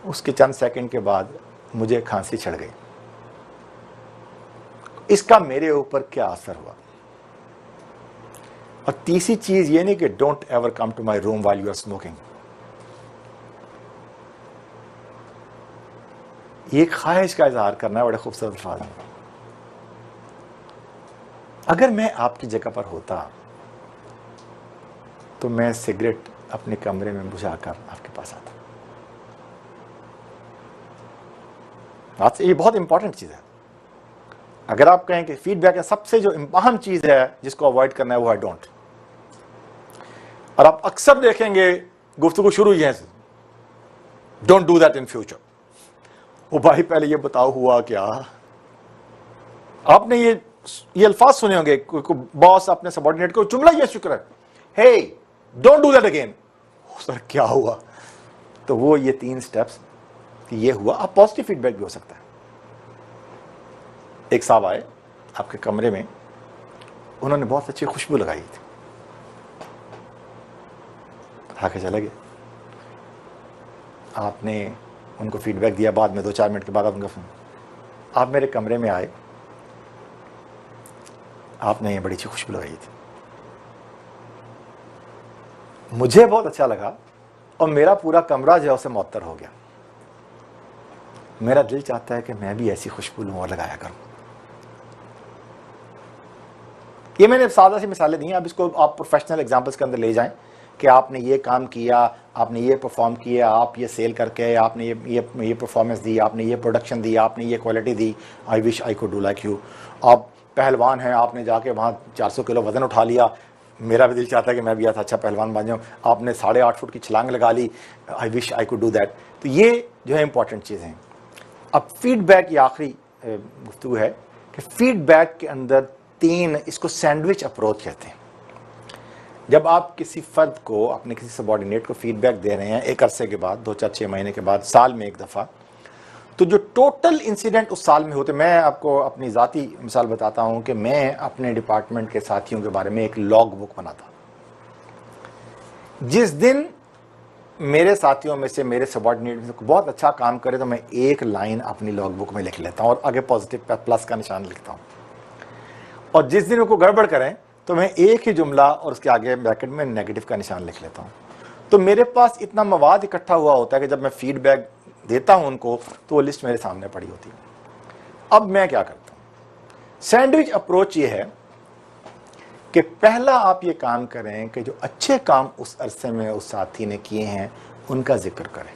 उसके चंद सेकंड के बाद मुझे खांसी चढ़ गई, इसका मेरे ऊपर क्या असर हुआ। और तीसरी चीज ये नहीं कि don't ever come to my room while you are smoking. ये ख्वाहिश का इजहार करना है, बड़े खूबसूरत अल्फाज में। अगर मैं आपकी जगह पर होता तो मैं सिगरेट अपने कमरे में बुझाकर आपके पास आता। ये बहुत इंपॉर्टेंट चीज है। अगर आप कहें कि फीडबैक है सबसे जो अहम चीज है जिसको अवॉइड करना है वो है डोंट। और आप अक्सर देखेंगे गुफ्तगू शुरू ही है, don't do that in future. वो भाई पहले ये बताओ हुआ क्या। आपने ये अल्फाज सुने होंगे, बॉस अपने सबॉर्डिनेट को जुमला ये शुक्र है, hey don't do that again. Sir क्या हुआ? तो वो ये 3 स्टेप्स कि ये हुआ। आप पॉजिटिव फीडबैक भी हो सकता है। एक साहब आए आपके कमरे में, उन्होंने बहुत अच्छी खुशबू लगाई थी, आके चले गए। आपने उनको फीडबैक दिया, बाद में 2-4 मिनट के बाद उनका फोन, आप मेरे कमरे में आए, आपने ये बड़ी अच्छी खुशबू लगाई थी, मुझे बहुत अच्छा लगा और मेरा पूरा कमरा जो है उसे मुअत्तर हो गया। मेरा दिल चाहता है कि मैं भी ऐसी खुशबू लूं और लगाया करूं। ये मैंने सादा सी मिसालें दी हैं, अब इसको आप प्रोफेशनल एग्जांपल्स के अंदर ले जाएं कि आपने ये काम किया, आपने ये परफॉर्म किया, आप ये सेल करके आपने ये परफॉर्मेंस दी, आपने ये प्रोडक्शन दी, आपने ये quality the, I wish I could do like you. आप पहलवान हैं, आपने जाके वहाँ 400 किलो वजन उठा लिया, मेरा भी दिल चाहता है कि मैं भी अच्छा पहलवान बन जाऊँ। आपने 8.5 फुट की छलांग लगा ली, I wish I could do that. तो ये जो है इंपॉर्टेंट चीज़ हैं। अब फीडबैक, ये आखिरी गुफ्तगू है कि फीडबैक के अंदर 3, इसको सैंडविच अप्रोच कहते हैं। जब आप किसी फर्द को, अपने किसी सबॉर्डिनेट को फीडबैक दे रहे हैं एक अरसे के बाद, 2-4-6 महीने के बाद, साल में एक दफ़ा, तो जो टोटल इंसिडेंट उस साल में होते, मैं आपको अपनी ज़ाती मिसाल बताता हूं कि मैं अपने डिपार्टमेंट के साथियों के बारे में एक लॉग बुक बनाता। जिस दिन मेरे साथियों में से, मेरे सबॉर्डिनेट में से बहुत अच्छा काम करे तो मैं एक लाइन अपनी लॉग बुक में लिख लेता हूं और आगे पॉजिटिव प्लस का निशान लिखता हूं। और जिस दिन उनको गड़बड़ करें तो मैं एक ही जुमला और उसके आगे ब्रैकेट में नेगेटिव का निशान लिख लेता हूं। तो मेरे पास इतना मवाद इकट्ठा हुआ होता है कि जब मैं फीडबैक देता हूं उनको तो वो लिस्ट मेरे सामने पड़ी होती है। अब मैं क्या करता हूं, सैंडविच अप्रोच ये है कि पहला आप ये काम करें कि जो अच्छे काम उस अरसे में उस साथी ने किए हैं उनका जिक्र करें।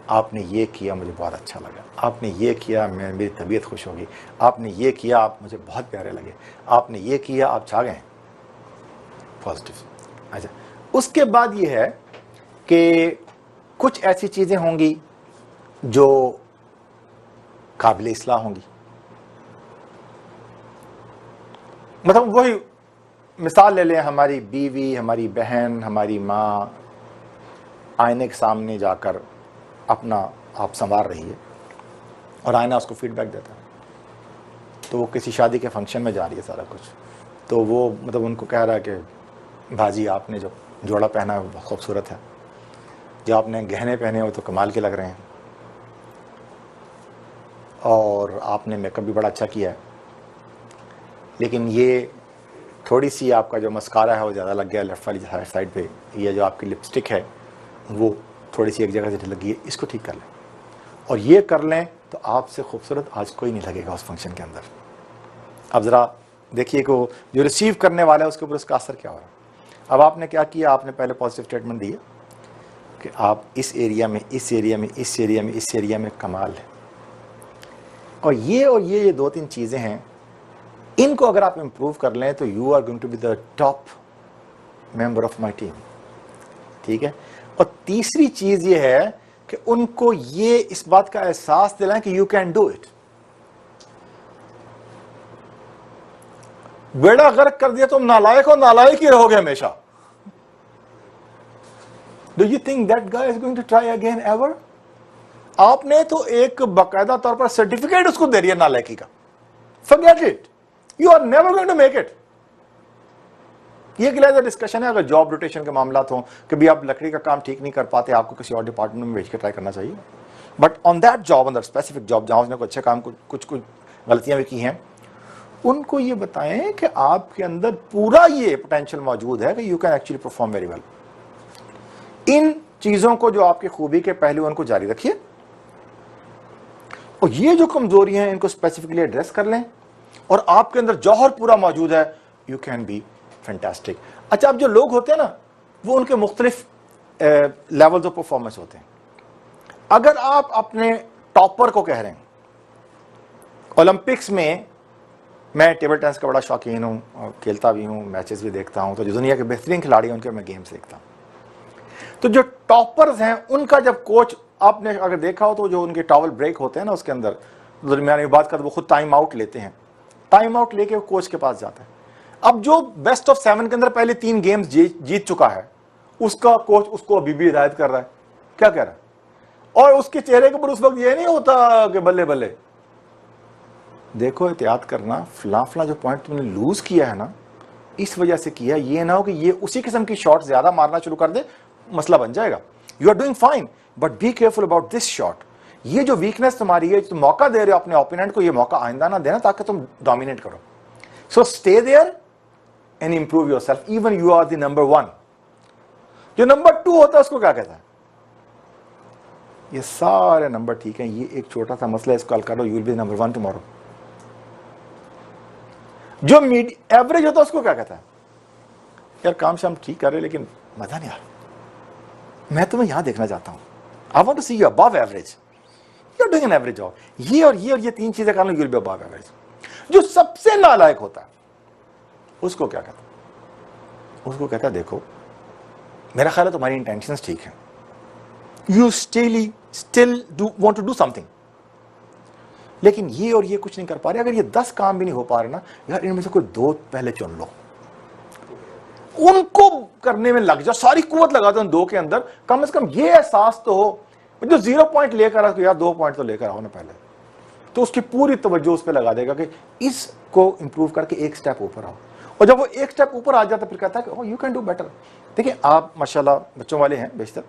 आपने ये किया, मुझे बहुत अच्छा लगा, आपने ये किया, मेरी तबीयत खुश होगी, आपने ये किया, आप मुझे बहुत प्यारे लगे, आपने ये किया, आप छा गए, पॉजिटिव। अच्छा, उसके बाद ये है कि कुछ ऐसी चीज़ें होंगी जो काबिल इस्लाह होंगी। मतलब वही मिसाल ले लें, हमारी बीवी, हमारी बहन, हमारी माँ आईने के सामने जाकर अपना आप संवार रही है और आईना उसको फीडबैक देता है। तो वो किसी शादी के फंक्शन में जा रही है सारा कुछ, तो वो मतलब उनको कह रहा है कि भाजी आपने जो जोड़ा पहना है वो बहुत खूबसूरत है, जो आपने गहने पहने हो तो कमाल के लग रहे हैं, और आपने मेकअप भी बड़ा अच्छा किया है, लेकिन ये थोड़ी सी आपका जो मस्कारा है वो ज़्यादा लग गया लेफ्ट वाली साइड पे, ये जो आपकी लिपस्टिक है वो थोड़ी सी एक जगह से लगी है, इसको ठीक कर लें और ये कर लें तो आपसे खूबसूरत आज कोई नहीं लगेगा उस फंक्शन के अंदर। अब ज़रा देखिए कि जो रिसीव करने वाला है उसके ऊपर उसका असर क्या हो रहा है। अब आपने क्या किया, आपने पहले पॉजिटिव स्टेटमेंट दिया कि आप इस एरिया में, इस एरिया में, इस एरिया में, इस एरिया में कमाल है, और ये 2-3 चीज़ें हैं, इनको अगर आप इम्प्रूव कर लें तो you are going to be the top member of my team. ठीक है। और तीसरी चीज ये है कि उनको ये इस बात का एहसास दिलाएं कि यू कैन डू इट। बेड़ा गर्क कर दिया तुम नालायक हो, नालायक ही रहोगे हमेशा। Do you think that guy is going to try again ever? आपने तो एक बाकायदा तौर पर सर्टिफिकेट उसको दे रही है नालायकी का। Forget it, you are never going to make it. ये गिला डिस्कशन है अगर जॉब रोटेशन के मामला हो कि भी आप लकड़ी का काम ठीक नहीं कर पाते, आपको किसी और डिपार्टमेंट में भेज के ट्राई करना चाहिए। But on that job, on that specific job जहां उसने कुछ अच्छे काम, कुछ गलतियां भी की हैं, उनको ये बताएं कि आपके अंदर पूरा ये पोटेंशियल मौजूद है कि you can actually perform very well. इन चीजों को, जो आपकी खूबी के पहलू, उनको जारी रखिए, और ये जो कमजोरियां हैं इनको स्पेसिफिकली एड्रेस कर लें, और आपके अंदर जौहर पूरा मौजूद है, यू कैन बी फैंटास्टिक। अच्छा, अब जो लोग होते हैं ना, वो उनके मुख्तलिफ लेवल्स ऑफ परफॉर्मेंस होते हैं। अगर आप अपने टॉपर को कह रहे हैं, ओलंपिक्स में मैं टेबल टेनिस का बड़ा शौकीन हूं, खेलता भी हूं, मैचेस भी देखता हूं, तो जो दुनिया के बेहतरीन खिलाड़ी हैं उनके मैं गेम्स देखता हूं। तो जो टॉपर्स हैं उनका जब कोच, आपने अगर देखा हो तो जो उनके टॉवल ब्रेक होते हैं ना, उसके अंदर दरमियान में बात कर, वो खुद टाइम आउट लेते हैं, टाइम आउट लेके वो कोच के पास जाता है। अब जो बेस्ट ऑफ 7 के अंदर पहले 3 गेम्स जीत चुका है, उसका कोच उसको अभी भी हिदायत कर रहा है, क्या कह रहा है, और उसके चेहरे के ऊपर उस वक्त ये नहीं होता कि बल्ले बल्ले, देखो एहतियात करना, फला जो पॉइंट तुमने लूज किया है ना, इस वजह से किया, ये ना हो कि ये उसी किस्म की शॉट ज्यादा मारना शुरू कर दे, मसला बन जाएगा। You are doing fine but be careful about this shot. ये जो वीकनेस तुम्हारी है, तुम मौका दे रहे हो अपने ओपोनेंट को, ये मौका आइंदा ना देना ताकि तुम डोमिनेट करो। So stay there and improve yourself, even you are the number 1। जो नंबर 2 होता है उसको क्या कहता है, ये सारे नंबर ठीक है, ये एक छोटा सा मसला है, इसको हल करो, you will B number 1 tomorrow. जो एवरेज होता है उसको क्या कहता है, यार काम शाम ठीक कर रहे लेकिन मजा नहीं आ रहा, मैं तुम्हें यहां देखना चाहता हूं, I want to see you above average, you are doing an average job. ये और ये 3 चीजें कर लो, you will be above average. जो सबसे नालायक होता है उसको क्या कहता है, उसको कहता है देखो मेरा ख्याल है तुम्हारी इंटेंशंस ठीक है, you still want to do something, लेकिन ये और ये कुछ नहीं कर पा रहे। अगर ये 10 काम भी नहीं हो पा रहे ना यार, इनमें से कोई 2 पहले चुन लो, उनको करने में लग जाओ, सारी कुवत लगा दो उन 2 के अंदर, कम से कम ये एहसास तो हो जो 0 पॉइंट लेकर आओ, यार 2 पॉइंट तो लेकर आओ ना पहले, तो उसकी पूरी तवज्जो उस पर लगा देगा कि इसको इंप्रूव करके एक स्टेप ऊपर आओ। और जब वो एक स्टेप ऊपर आ जाता फिर कहता है कि oh you can do better. देखिए आप माशाल्लाह बच्चों वाले हैं बेशतर,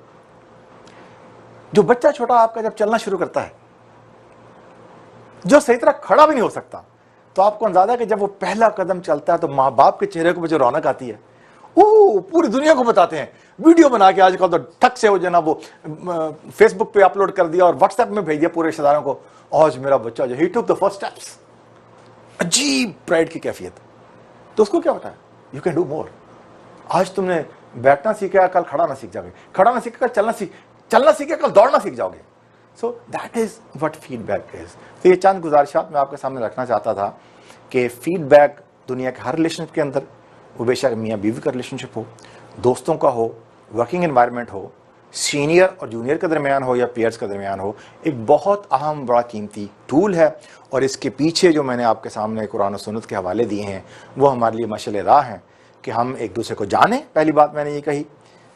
जो बच्चा छोटा आपका जब चलना शुरू करता है, जो सही तरह खड़ा भी नहीं हो सकता, तो आपको अंदाजा है कि जब वो पहला कदम चलता है तो माँ बाप के चेहरे को जो रौनक आती है, वो पूरी दुनिया को बताते हैं, वीडियो बना के आजकल तो ठक से हो जाना, वो फेसबुक पे अपलोड कर दिया और व्हाट्सएप में भेज दिया पूरे रिश्तेदारों को, आज मेरा बच्चा जो ही टुक द फर्स्ट स्टेप्स। अजीब प्राइड की कैफियत। तो उसको क्या होता है, यू कैन डू मोर। आज तुमने बैठना सीखा, कल खड़ा ना सीख जाओगे, खड़ा ना सीखा कल चलना सीखे कल दौड़ना सीख जाओगे। So that is what feedback is. तो ये चंद गुजारिशात मैं आपके सामने रखना चाहता था कि फीडबैक दुनिया के हर रिलेशनशिप के अंदर, वो बेशक मियाँ बीवी का रिलेशनशिप हो, दोस्तों का हो, वर्किंग एनवायरनमेंट हो, सीनियर और जूनियर के दरमियान हो या पेयर्स के दरमियान हो, एक बहुत अहम बड़ा कीमती टूल है। और इसके पीछे जो मैंने आपके सामने कुरान और सुन्नत के हवाले दिए हैं वो हमारे लिए मशअल राह हैं कि हम एक दूसरे को जानें। पहली बात मैंने ये कही,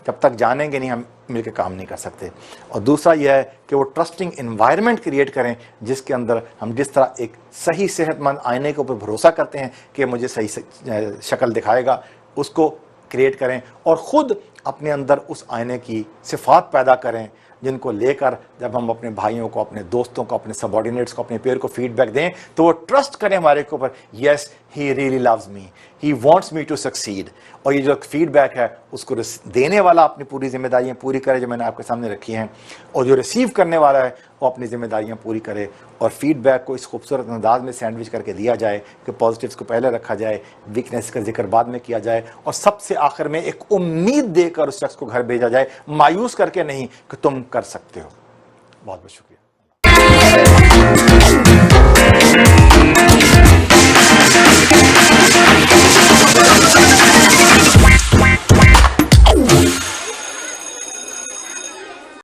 जब तक जानेंगे नहीं हम मिलकर काम नहीं कर सकते। और दूसरा यह है कि वो ट्रस्टिंग एनवायरनमेंट क्रिएट करें जिसके अंदर हम जिस तरह एक सही सेहतमंद आईने के ऊपर भरोसा करते हैं कि मुझे सही शक्ल दिखाएगा, उसको क्रिएट करें और ख़ुद अपने अंदर उस आईने की सिफात पैदा करें जिनको लेकर जब हम अपने भाइयों को, अपने दोस्तों को, अपने सबॉर्डिनेट्स को, अपने पेयर को फीडबैक दें तो वो ट्रस्ट करें हमारे के ऊपर, yes he really loves me, he wants me to succeed. और ये जो फीडबैक है उसको देने वाला अपनी पूरी जिम्मेदारियां पूरी करे जो मैंने आपके सामने रखी हैं, और जो रिसीव करने वाला है वो अपनी जिम्मेदारियां पूरी करे। और फीडबैक को इस खूबसूरत अंदाज में सैंडविच करके दिया जाए कि पॉजिटिव्स को पहले रखा जाए, वीकनेस का जिक्र बाद में किया जाए, और सबसे आखिर में एक उम्मीद देकर उस शख्स को घर भेजा जाए, मायूस करके नहीं कि तुम कर सकते हो। बहुत बहुत शुक्रिया।